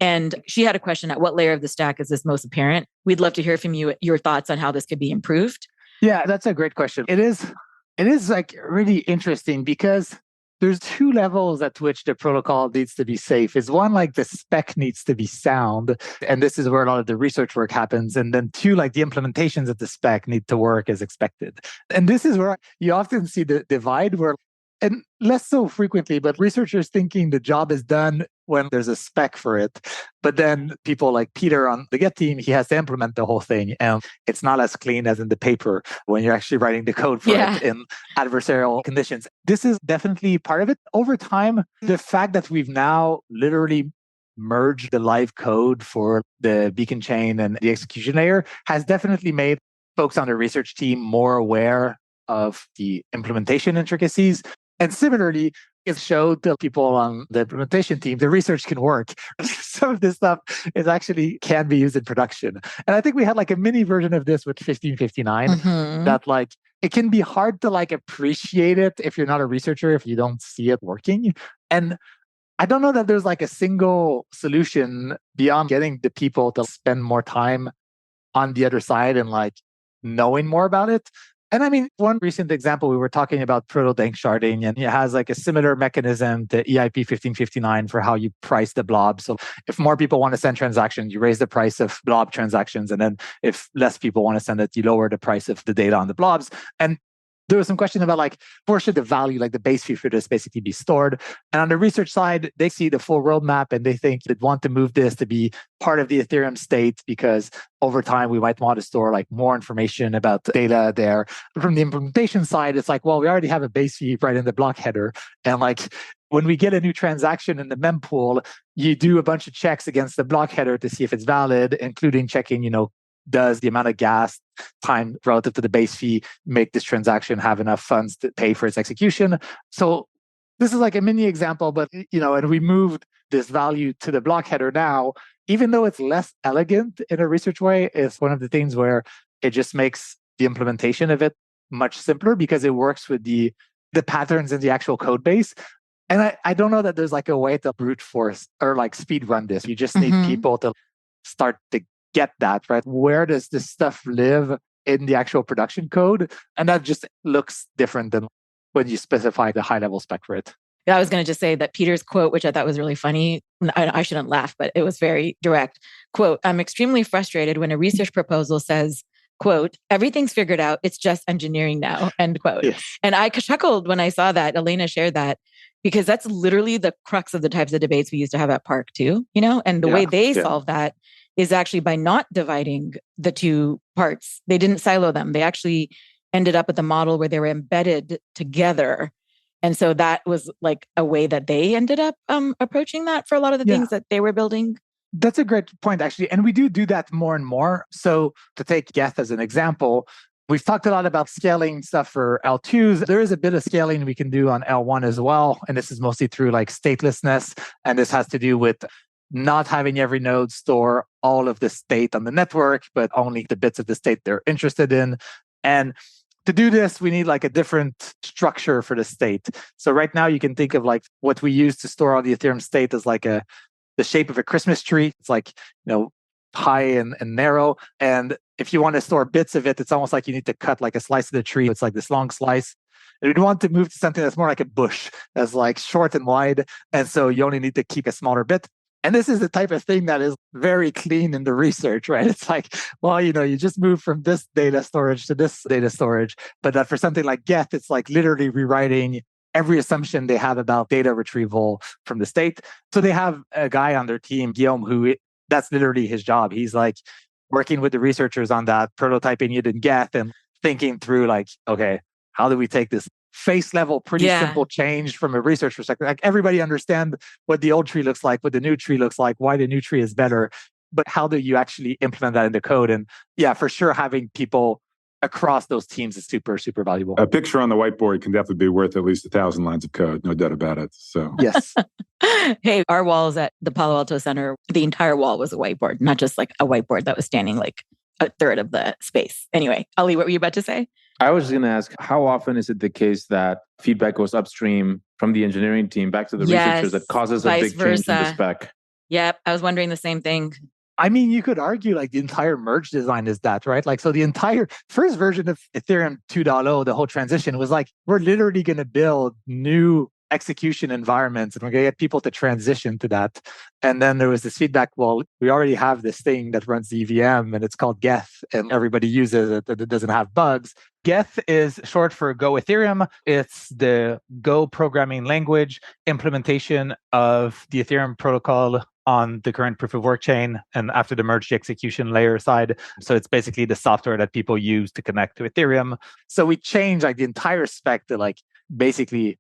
And she had a question: at what layer of the stack is this most apparent? We'd love to hear from you, your thoughts on how this could be improved. Yeah, that's a great question. It is like really interesting because there's two levels at which the protocol needs to be safe. Is one, like the spec needs to be sound, and this is where a lot of the research work happens. And then two, like the implementations of the spec need to work as expected. And this is where you often see the divide where, and less so frequently, but researchers thinking the job is done when there's a spec for it. But then people like Peter on the Get team, he has to implement the whole thing. And it's not as clean as in the paper when you're actually writing the code for it in adversarial conditions. This is definitely part of it. Over time, the fact that we've now literally merged the live code for the beacon chain and the execution layer has definitely made folks on the research team more aware of the implementation intricacies. And similarly, it showed the people on the implementation team, the research can work. Some of this stuff can be used in production. And I think we had like a mini version of this with 1559 that like, it can be hard to like appreciate it if you're not a researcher, if you don't see it working. And I don't know that there's like a single solution beyond getting the people to spend more time on the other side and like knowing more about it. And I mean, one recent example, we were talking about proto-dank sharding, and it has like a similar mechanism to EIP 1559 for how you price the blob. So if more people want to send transactions, you raise the price of blob transactions. And then if less people want to send it, you lower the price of the data on the blobs. And there was some question about like, where should the value, like the base fee for this basically be stored? And on the research side, they see the full roadmap and they think they'd want to move this to be part of the Ethereum state because over time we might want to store like more information about data there. But from the implementation side, it's like, well, we already have a base fee right in the block header. And like when we get a new transaction in the mempool, you do a bunch of checks against the block header to see if it's valid, including checking, does the amount of gas time relative to the base fee make this transaction have enough funds to pay for its execution? So this is like a mini example, but and we moved this value to the block header now, even though it's less elegant in a research way, it's one of the things where it just makes the implementation of it much simpler because it works with the patterns in the actual code base. And I don't know that there's like a way to brute force or like speed run this. You just need people to start to get that, right? Where does this stuff live in the actual production code? And that just looks different than when you specify the high level spec for it. Yeah, I was going to just say that Peter's quote, which I thought was really funny, I shouldn't laugh, but it was very direct. Quote, "I'm extremely frustrated when a research proposal says, quote, everything's figured out, it's just engineering now," end quote. Yes. And I chuckled when I saw that. Elena shared that because that's literally the crux of the types of debates we used to have at Park too, and the way they solve that is actually by not dividing the two parts. They didn't silo them. They actually ended up with a model where they were embedded together. And so that was like a way that they ended up approaching that for a lot of the things that they were building. That's a great point, actually. And we do that more and more. So to take Geth as an example, we've talked a lot about scaling stuff for L2s. There is a bit of scaling we can do on L1 as well. And this is mostly through like statelessness. And this has to do with not having every node store all of the state on the network, but only the bits of the state they're interested in. And to do this, we need like a different structure for the state. So right now you can think of like what we use to store all the Ethereum state as like the shape of a Christmas tree. It's like, high and narrow. And if you want to store bits of it, it's almost like you need to cut like a slice of the tree. It's like this long slice. And we'd want to move to something that's more like a bush, that's like short and wide. And so you only need to keep a smaller bit. And this is the type of thing that is very clean in the research, right? It's like, well, you just move from this data storage to this data storage. But that for something like Geth, it's like literally rewriting every assumption they have about data retrieval from the state. So they have a guy on their team, Guillaume, who that's literally his job. He's like working with the researchers on that, prototyping it in Geth and thinking through like, okay, how do we take this face level, pretty simple change from a research perspective? Like everybody understand what the old tree looks like, what the new tree looks like, why the new tree is better. But how do you actually implement that in the code? And for sure, having people across those teams is super, super valuable. A picture on the whiteboard can definitely be worth at least 1,000 lines of code, no doubt about it. So yes. Hey, our walls at the Palo Alto Center, the entire wall was a whiteboard, not just like a whiteboard that was standing like a third of the space. Anyway, Ali, what were you about to say? I was going to ask, how often is it the case that feedback goes upstream from the engineering team back to the researchers that causes a big change in the spec? Yep, I was wondering the same thing. I mean, you could argue like the entire merge design is that, right? Like, so the entire first version of Ethereum 2.0, the whole transition was like, we're literally going to build new execution environments and we're going to get people to transition to that. And then there was this feedback, well, we already have this thing that runs the EVM and it's called Geth and everybody uses it and it doesn't have bugs. Geth is short for Go Ethereum. It's the Go programming language implementation of the Ethereum protocol on the current proof of work chain and after the merged execution layer side. So it's basically the software that people use to connect to Ethereum. So we changed like the entire spec to like basically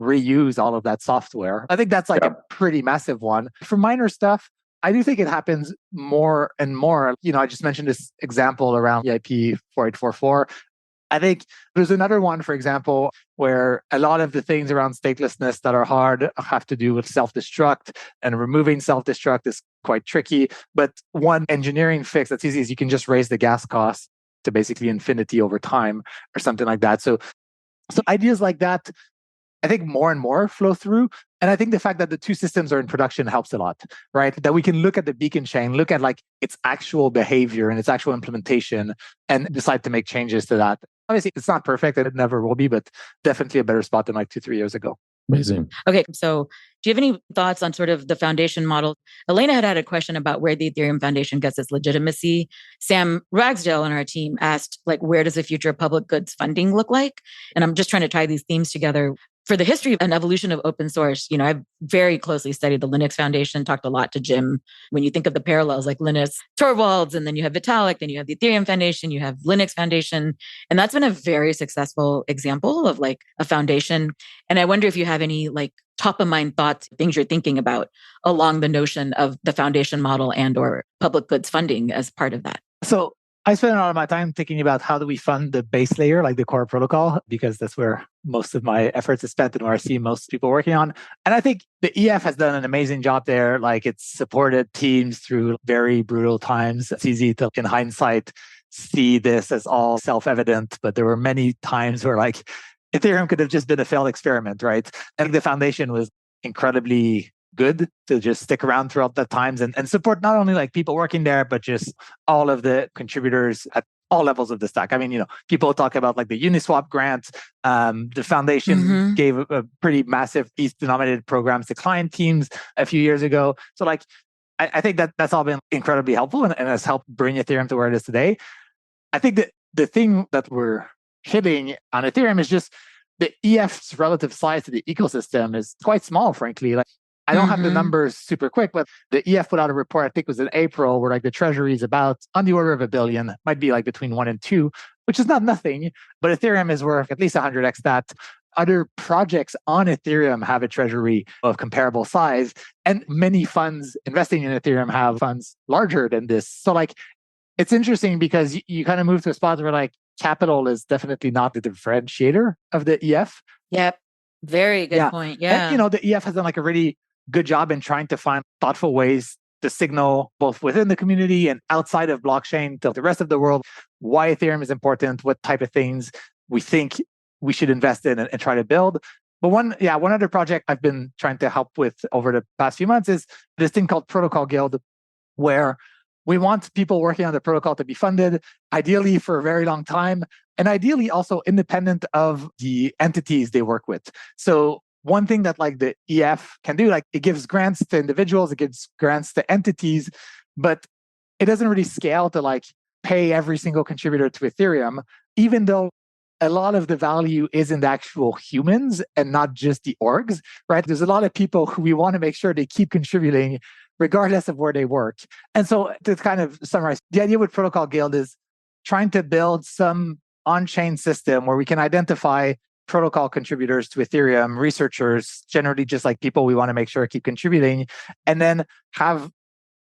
reuse all of that software. I think that's like a pretty massive one. For minor stuff, I do think it happens more and more. I just mentioned this example around EIP 4844. I think there's another one, for example, where a lot of the things around statelessness that are hard have to do with self-destruct, and removing self-destruct is quite tricky. But one engineering fix that's easy is you can just raise the gas cost to basically infinity over time or something like that. So ideas like that, I think more and more flow through. And I think the fact that the two systems are in production helps a lot, right? That we can look at the beacon chain, look at like its actual behavior and its actual implementation and decide to make changes to that. Obviously, it's not perfect and it never will be, but definitely a better spot than like 2-3 years ago. Amazing. Okay, so do you have any thoughts on sort of the foundation model? Elena had a question about where the Ethereum Foundation gets its legitimacy. Sam Ragsdale on our team asked, like, where does the future of public goods funding look like? And I'm just trying to tie these themes together. For the history and evolution of open source, I've very closely studied the Linux Foundation, talked a lot to Jim. When you think of the parallels, like Linus Torvalds, and then you have Vitalik, then you have the Ethereum Foundation, you have Linux Foundation. And that's been a very successful example of like a foundation. And I wonder if you have any like top of mind thoughts, things you're thinking about along the notion of the foundation model and or public goods funding as part of that. So I spend a lot of my time thinking about how do we fund the base layer, like the core protocol, because that's where most of my efforts is spent and where I see most people working on. And I think the EF has done an amazing job there. Like it's supported teams through very brutal times. It's easy to, in hindsight, see this as all self-evident, but there were many times where like Ethereum could have just been a failed experiment, right? And the foundation was incredibly good to just stick around throughout the times and support not only like people working there, but just all of the contributors at all levels of the stack. I mean, people talk about like the Uniswap grant. The foundation gave a pretty massive ETH-denominated programs to client teams a few years ago. So like, I think that's all been incredibly helpful and has helped bring Ethereum to where it is today. I think that the thing that we're hitting on Ethereum is just the EF's relative size to the ecosystem is quite small, frankly. Like, I don't have the numbers super quick, but the EF put out a report, I think it was in April, where like the treasury is about on the order of $1 billion, might be like between 1 and 2, which is not nothing, but Ethereum is worth at least 100x that. Other projects on Ethereum have a treasury of comparable size, and many funds investing in Ethereum have funds larger than this. So like, it's interesting because you kind of move to a spot where like capital is definitely not the differentiator of the EF. Yep. Very good point. Yeah. And, the EF has done like a really good job in trying to find thoughtful ways to signal both within the community and outside of blockchain to the rest of the world why Ethereum is important, what type of things we think we should invest in and try to build. But one other project I've been trying to help with over the past few months is this thing called Protocol Guild, where we want people working on the protocol to be funded, ideally for a very long time, and ideally also independent of the entities they work with. So one thing that like the EF can do, like it gives grants to individuals, it gives grants to entities, but it doesn't really scale to like pay every single contributor to Ethereum, even though a lot of the value is in the actual humans and not just the orgs, right? There's a lot of people who we want to make sure they keep contributing regardless of where they work. And so to kind of summarize, the idea with Protocol Guild is trying to build some on-chain system where we can identify protocol contributors to Ethereum, researchers, generally just like people we want to make sure keep contributing, and then have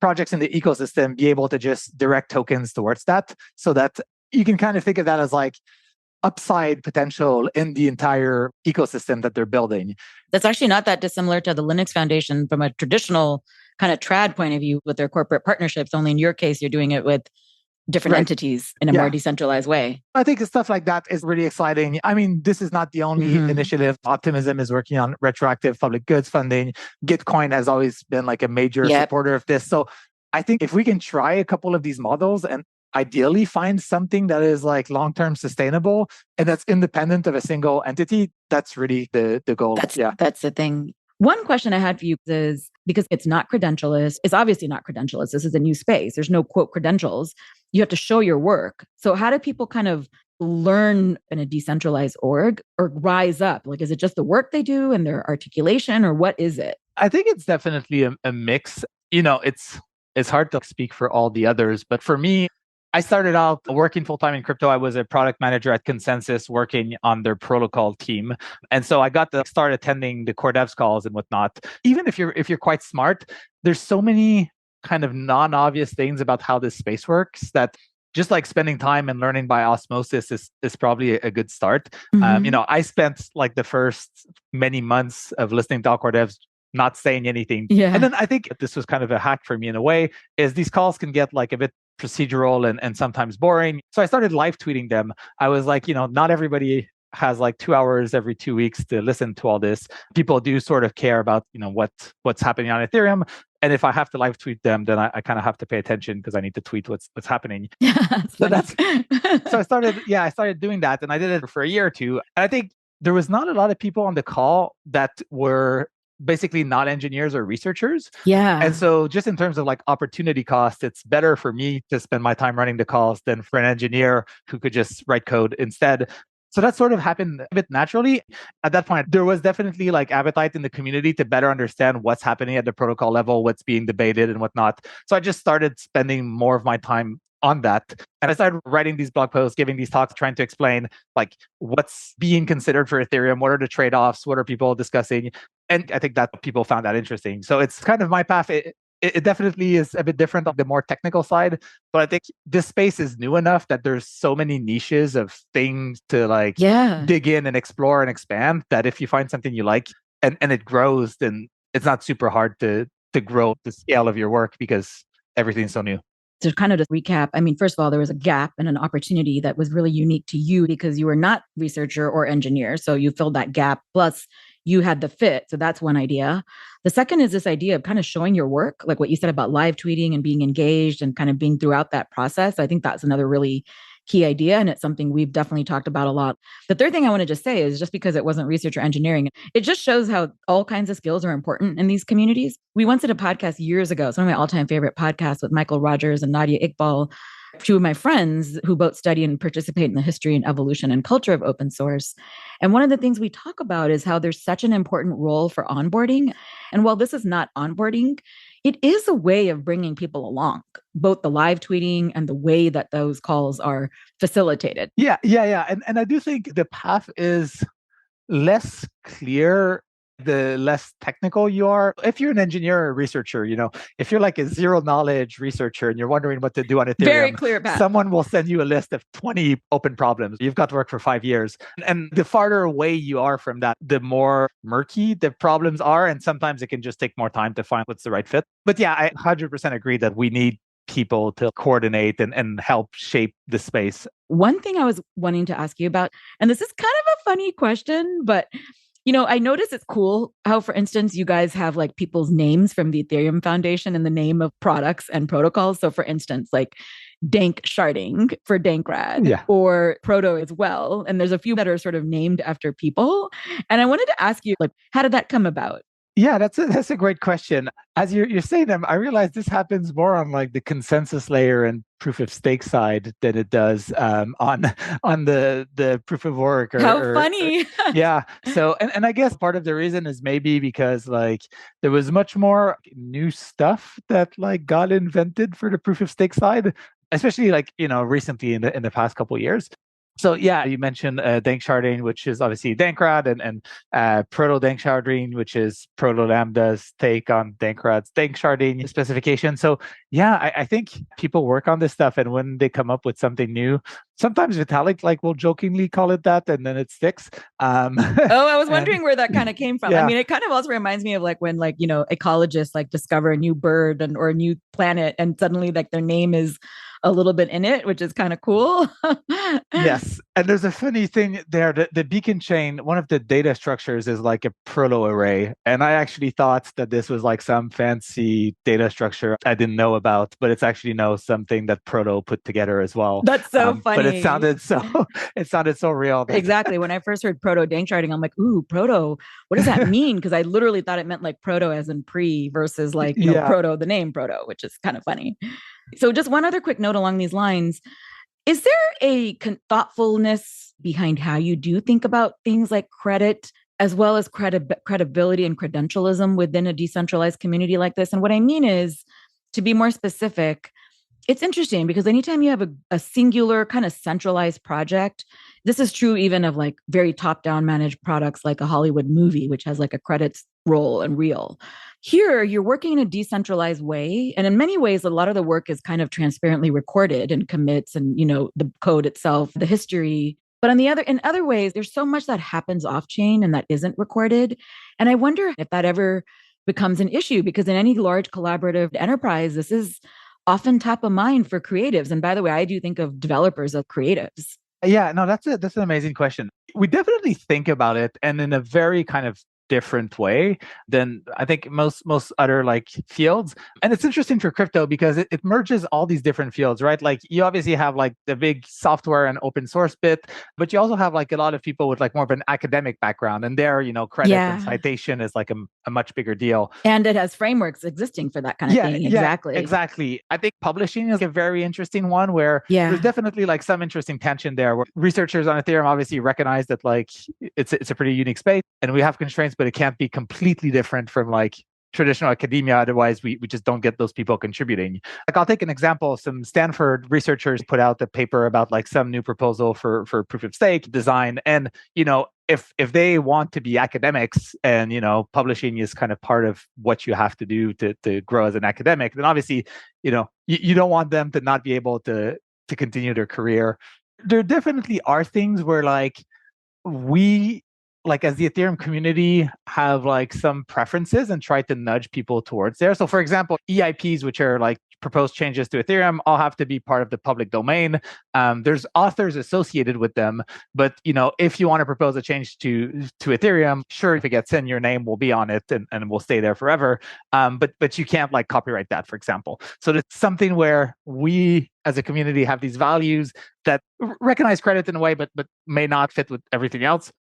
projects in the ecosystem be able to just direct tokens towards that so that you can kind of think of that as like upside potential in the entire ecosystem that they're building. That's actually not that dissimilar to the Linux Foundation from a traditional kind of trad point of view with their corporate partnerships. Only in your case, you're doing it with different entities in a more decentralized way. I think stuff like that is really exciting. I mean, this is not the only initiative. Optimism is working on retroactive public goods funding. Gitcoin has always been like a major supporter of this. So I think if we can try a couple of these models and ideally find something that is like long-term sustainable and that's independent of a single entity, that's really the goal. That's the thing. One question I had for you is, because it's not credentialless, it's obviously not credentialless. This is a new space. There's no quote credentials. You have to show your work. So how do people kind of learn in a decentralized org or rise up? Like, is it just the work they do and their articulation, or what is it? I think it's definitely a mix. It's hard to speak for all the others, but for me, I started out working full-time in crypto. I was a product manager at Consensus working on their protocol team. And so I got to start attending the core devs calls and whatnot. Even if you're quite smart, there's so many kind of non-obvious things about how this space works that just like spending time and learning by osmosis is probably a good start. I spent like the first many months of listening to all core devs not saying anything. Yeah. And then I think this was kind of a hack for me in a way, is these calls can get like a bit procedural and sometimes boring. So I started live tweeting them. I was like, not everybody has like 2 hours every 2 weeks to listen to all this. People do sort of care about, what's happening on Ethereum. And if I have to live tweet them, then I kind of have to pay attention because I need to tweet what's happening. Yeah, So I started doing that, and I did it for a year or two. And I think there was not a lot of people on the call that were basically not engineers or researchers. Yeah. And so just in terms of like opportunity cost, it's better for me to spend my time running the calls than for an engineer who could just write code instead. So that sort of happened a bit naturally. At that point, there was definitely like appetite in the community to better understand what's happening at the protocol level, what's being debated and whatnot. So I just started spending more of my time on that. And I started writing these blog posts, giving these talks, trying to explain like what's being considered for Ethereum, what are the trade-offs, what are people discussing. And I think that people found that interesting. So it's kind of my path. It definitely is a bit different on the more technical side, but I think this space is new enough that there's so many niches of things to like dig in and explore and expand that if you find something you like and it grows, then it's not super hard to grow the scale of your work because everything's so new. To kind of just recap, I mean, first of all, there was a gap and an opportunity that was really unique to you because you were not researcher or engineer. So you filled that gap. Plus, you had the fit. So that's one idea. The second is this idea of kind of showing your work, like what you said about live tweeting and being engaged and kind of being throughout that process. I think that's another really key idea. And it's something we've definitely talked about a lot. The third thing I want to just say is just because it wasn't research or engineering, it just shows how all kinds of skills are important in these communities. We once did a podcast years ago. It's one of my all-time favorite podcasts with Michael Rogers and Nadia Iqbal, two of my friends who both study and participate in the history and evolution and culture of open source. And one of the things we talk about is how there's such an important role for onboarding. And while this is not onboarding, it is a way of bringing people along, both the live tweeting and the way that those calls are facilitated. Yeah. And I do think the path is less clear the less technical you are. If you're an engineer or a researcher, if you're like a zero knowledge researcher and you're wondering what to do on Ethereum, very clear path. Someone will send you a list of 20 open problems. You've got to work for 5 years. And the farther away you are from that, the more murky the problems are. And sometimes it can just take more time to find what's the right fit. But yeah, I 100% agree that we need people to coordinate and help shape the space. One thing I was wanting to ask you about, and this is kind of a funny question, but I notice it's cool how, for instance, you guys have like people's names from the Ethereum Foundation in the name of products and protocols. So for instance, like Dank Sharding for Dankrad or Proto as well. And there's a few that are sort of named after people. And I wanted to ask you, like, how did that come about? Yeah, that's a great question. As you're saying them, I realize this happens more on like the consensus layer and proof of stake side than it does on the proof of work. How funny! Yeah. So and I guess part of the reason is maybe because like there was much more new stuff that like got invented for the proof of stake side, especially like recently in the past couple of years. So yeah, you mentioned Dank Sharding, which is obviously Dankrad, and Proto Dank Sharding, which is Proto Lambda's take on Dankrad's Dank Sharding specification. So yeah, I think people work on this stuff, and when they come up with something new, sometimes Vitalik will jokingly call it that, and then it sticks. I was wondering where that kind of came from. Yeah. I mean, it kind of also reminds me of like when ecologists discover a new bird or a new planet, and suddenly their name is a little bit in it, which is kind of cool. Yes. And there's a funny thing there. The beacon chain, one of the data structures is like a proto array. And I actually thought that this was like some fancy data structure I didn't know about, but it's actually something that Proto put together as well. That's so funny. But it sounded so real. Exactly. When I first heard Proto Dank Sharding, I'm like, ooh, Proto, what does that mean? Because I literally thought it meant like Proto as in pre versus Proto, the name Proto, which is kind of funny. So just one other quick note along these lines. Is there a thoughtfulness behind how you do think about things like credit, as well as credibility and credentialism within a decentralized community like this? And what I mean is, to be more specific, it's interesting because anytime you have a singular kind of centralized project, this is true even of like very top-down managed products like a Hollywood movie, which has like a credits roll and reel. Here, you're working in a decentralized way. And in many ways, a lot of the work is kind of transparently recorded in commits and, the code itself, the history. But in other ways, there's so much that happens off chain and that isn't recorded. And I wonder if that ever becomes an issue, because in any large collaborative enterprise, this is often top of mind for creatives. And by the way, I do think of developers as creatives. Yeah, no, that's an amazing question. We definitely think about it, and in a very kind of different way than I think most other like fields. And it's interesting for crypto because it merges all these different fields, right? Like you obviously have like the big software and open source bit, but you also have like a lot of people with like more of an academic background, and there, credit and Yeah. citation is like a much bigger deal. And it has frameworks existing for that kind of thing. Exactly. Exactly. I think publishing is a very interesting one where Yeah. there's definitely like some interesting tension there where researchers on Ethereum obviously recognize that like it's a pretty unique space and we have constraints, but it can't be completely different from like traditional academia. Otherwise, we just don't get those people contributing. Like I'll take an example. Some Stanford researchers put out a paper about like some new proposal for proof of stake design. And, if they want to be academics and, publishing is kind of part of what you have to do to grow as an academic, then obviously, you don't want them to not be able to continue their career. There definitely are things where like we like as the Ethereum community have like some preferences and try to nudge people towards there. So for example, EIPs, which are like proposed changes to Ethereum, all have to be part of the public domain. There's authors associated with them, but if you want to propose a change to Ethereum, sure, if it gets in, your name will be on it and will stay there forever. But you can't like copyright that, for example. So it's something where we as a community have these values that recognize credit in a way, but may not fit with everything else.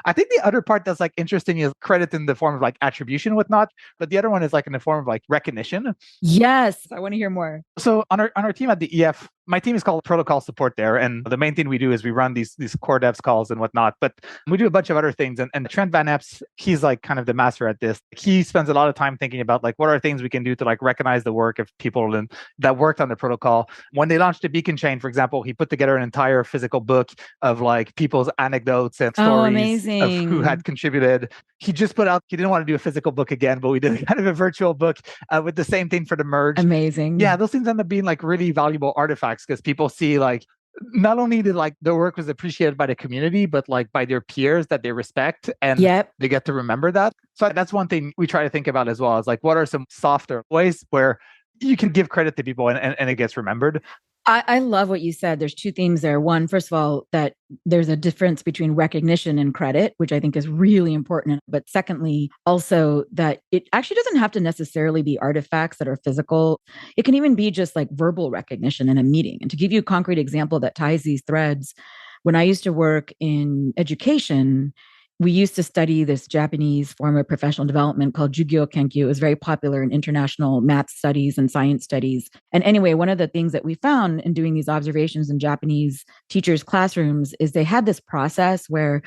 I think the other part that's like interesting is credit in the form of like attribution and whatnot, but the other one is like in the form of like recognition. Yes, I want to hear more. So on our team at the EF, my team is called protocol support there, and the main thing we do is we run these core devs calls and whatnot. But we do a bunch of other things, and Trent Van Epps, he's like kind of the master at this. He spends a lot of time thinking about like what are things we can do to like recognize the work of people that worked on the protocol. When they launched the Beacon chain, for example, he put together an entire physical book of like people's anecdotes and stories of who had contributed. He just put out, he didn't want to do a physical book again, but we did kind of a virtual book with the same thing for the merge. Amazing. Yeah, those things end up being like really valuable artifacts because people see like not only did like their work was appreciated by the community, but like by their peers that they respect, and they get to remember that. So that's one thing we try to think about as well, is like what are some softer ways where you can give credit to people and it gets remembered. I love what you said. There's two themes there. One, first of all, that there's a difference between recognition and credit, which I think is really important. But secondly, also that it actually doesn't have to necessarily be artifacts that are physical. It can even be just like verbal recognition in a meeting. And to give you a concrete example that ties these threads, when I used to work in education, we used to study this Japanese form of professional development called Jugyo Kenkyu. It was very popular in international math studies and science studies. And anyway, one of the things that we found in doing these observations in Japanese teachers' classrooms is they had this process where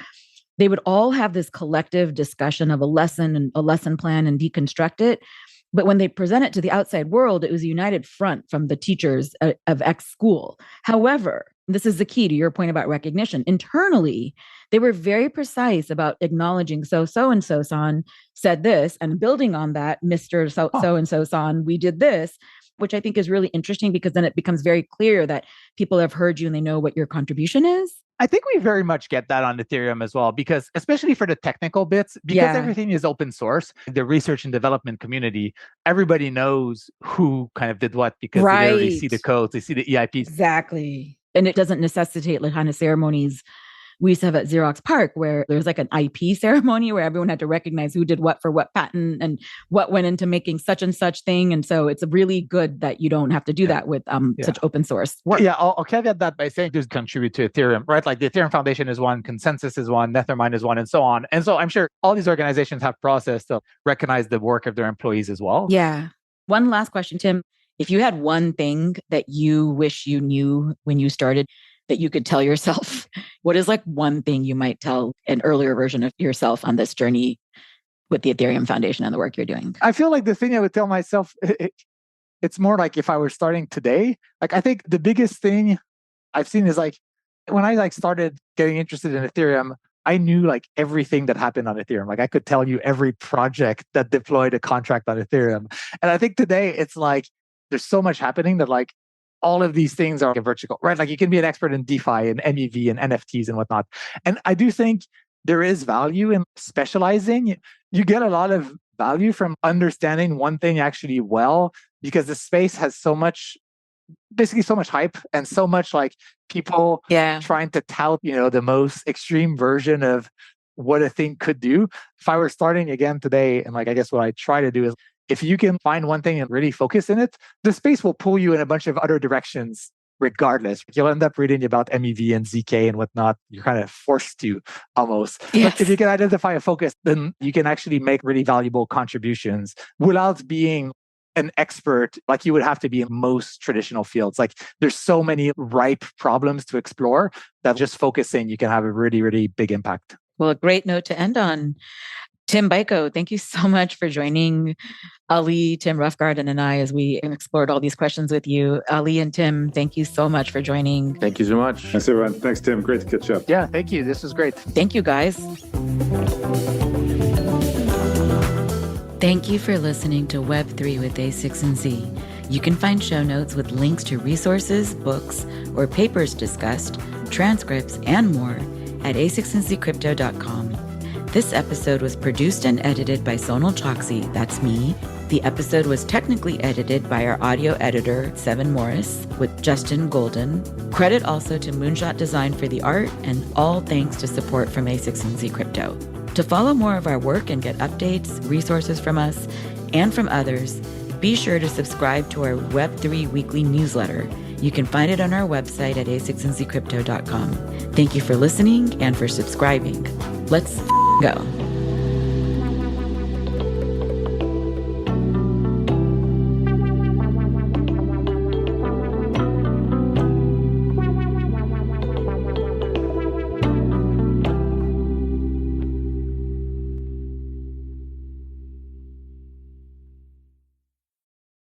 they would all have this collective discussion of a lesson and a lesson plan and deconstruct it. But when they present it to the outside world, it was a united front from the teachers of X school. However, this is the key to your point about recognition. Internally, they were very precise about acknowledging so-and-so san said this, and building on that, Mr. So-and-so san, we did this, which I think is really interesting because then it becomes very clear that people have heard you and they know what your contribution is. I think we very much get that on Ethereum as well, because especially for the technical bits, because everything is open source, the research and development community, everybody knows who kind of did what because they already see the codes, they see the EIPs. Exactly. And it doesn't necessitate like kind of ceremonies we used to have at Xerox PARC, where there's like an IP ceremony where everyone had to recognize who did what for what patent and what went into making such and such thing. And so it's really good that you don't have to do that with such open source work. Yeah, I'll caveat that by saying just contribute to Ethereum, right? Like the Ethereum Foundation is one, Consensus is one, Nethermind is one, and so on. And so I'm sure all these organizations have process to recognize the work of their employees as well. Yeah. One last question, Tim. If you had one thing that you wish you knew when you started, that you could tell yourself, what is like one thing you might tell an earlier version of yourself on this journey with the Ethereum Foundation and the work you're doing? I feel like the thing I would tell myself, it's more like if I were starting today, like I think the biggest thing I've seen is like when I like started getting interested in Ethereum, I knew like everything that happened on Ethereum. Like I could tell you every project that deployed a contract on Ethereum. And I think today it's like there's so much happening that like all of these things are vertical, right? Like you can be an expert in DeFi and MEV and NFTs and whatnot. And I do think there is value in specializing. You get a lot of value from understanding one thing actually well, because the space has so much basically so much hype and so much like people trying to tout, the most extreme version of what a thing could do. If I were starting again today, and like I guess what I try to do is if you can find one thing and really focus in it, the space will pull you in a bunch of other directions regardless. You'll end up reading about MEV and ZK and whatnot. You're kind of forced to almost. Yes. But if you can identify a focus, then you can actually make really valuable contributions without being an expert like you would have to be in most traditional fields. Like there's so many ripe problems to explore that just focusing, you can have a really, really big impact. Well, a great note to end on. Tim Beiko, thank you so much for joining Ali, Tim, Roughgarden, and I as we explored all these questions with you. Ali and Tim, thank you so much for joining. Thank you so much. Thanks, everyone. Thanks, Tim. Great to catch up. Yeah, thank you. This was great. Thank you, guys. Thank you for listening to Web3 with A6 and Z. You can find show notes with links to resources, books, or papers discussed, transcripts, and more at a6nzcrypto.com. This episode was produced and edited by Sonal Chokshi, that's me. The episode was technically edited by our audio editor, Seven Morris, with Justin Golden. Credit also to Moonshot Design for the art, and all thanks to support from A6 and Z Crypto. To follow more of our work and get updates, resources from us, and from others, be sure to subscribe to our Web3 weekly newsletter. You can find it on our website at a6nzcrypto.com. Thank you for listening and for subscribing. Let's go.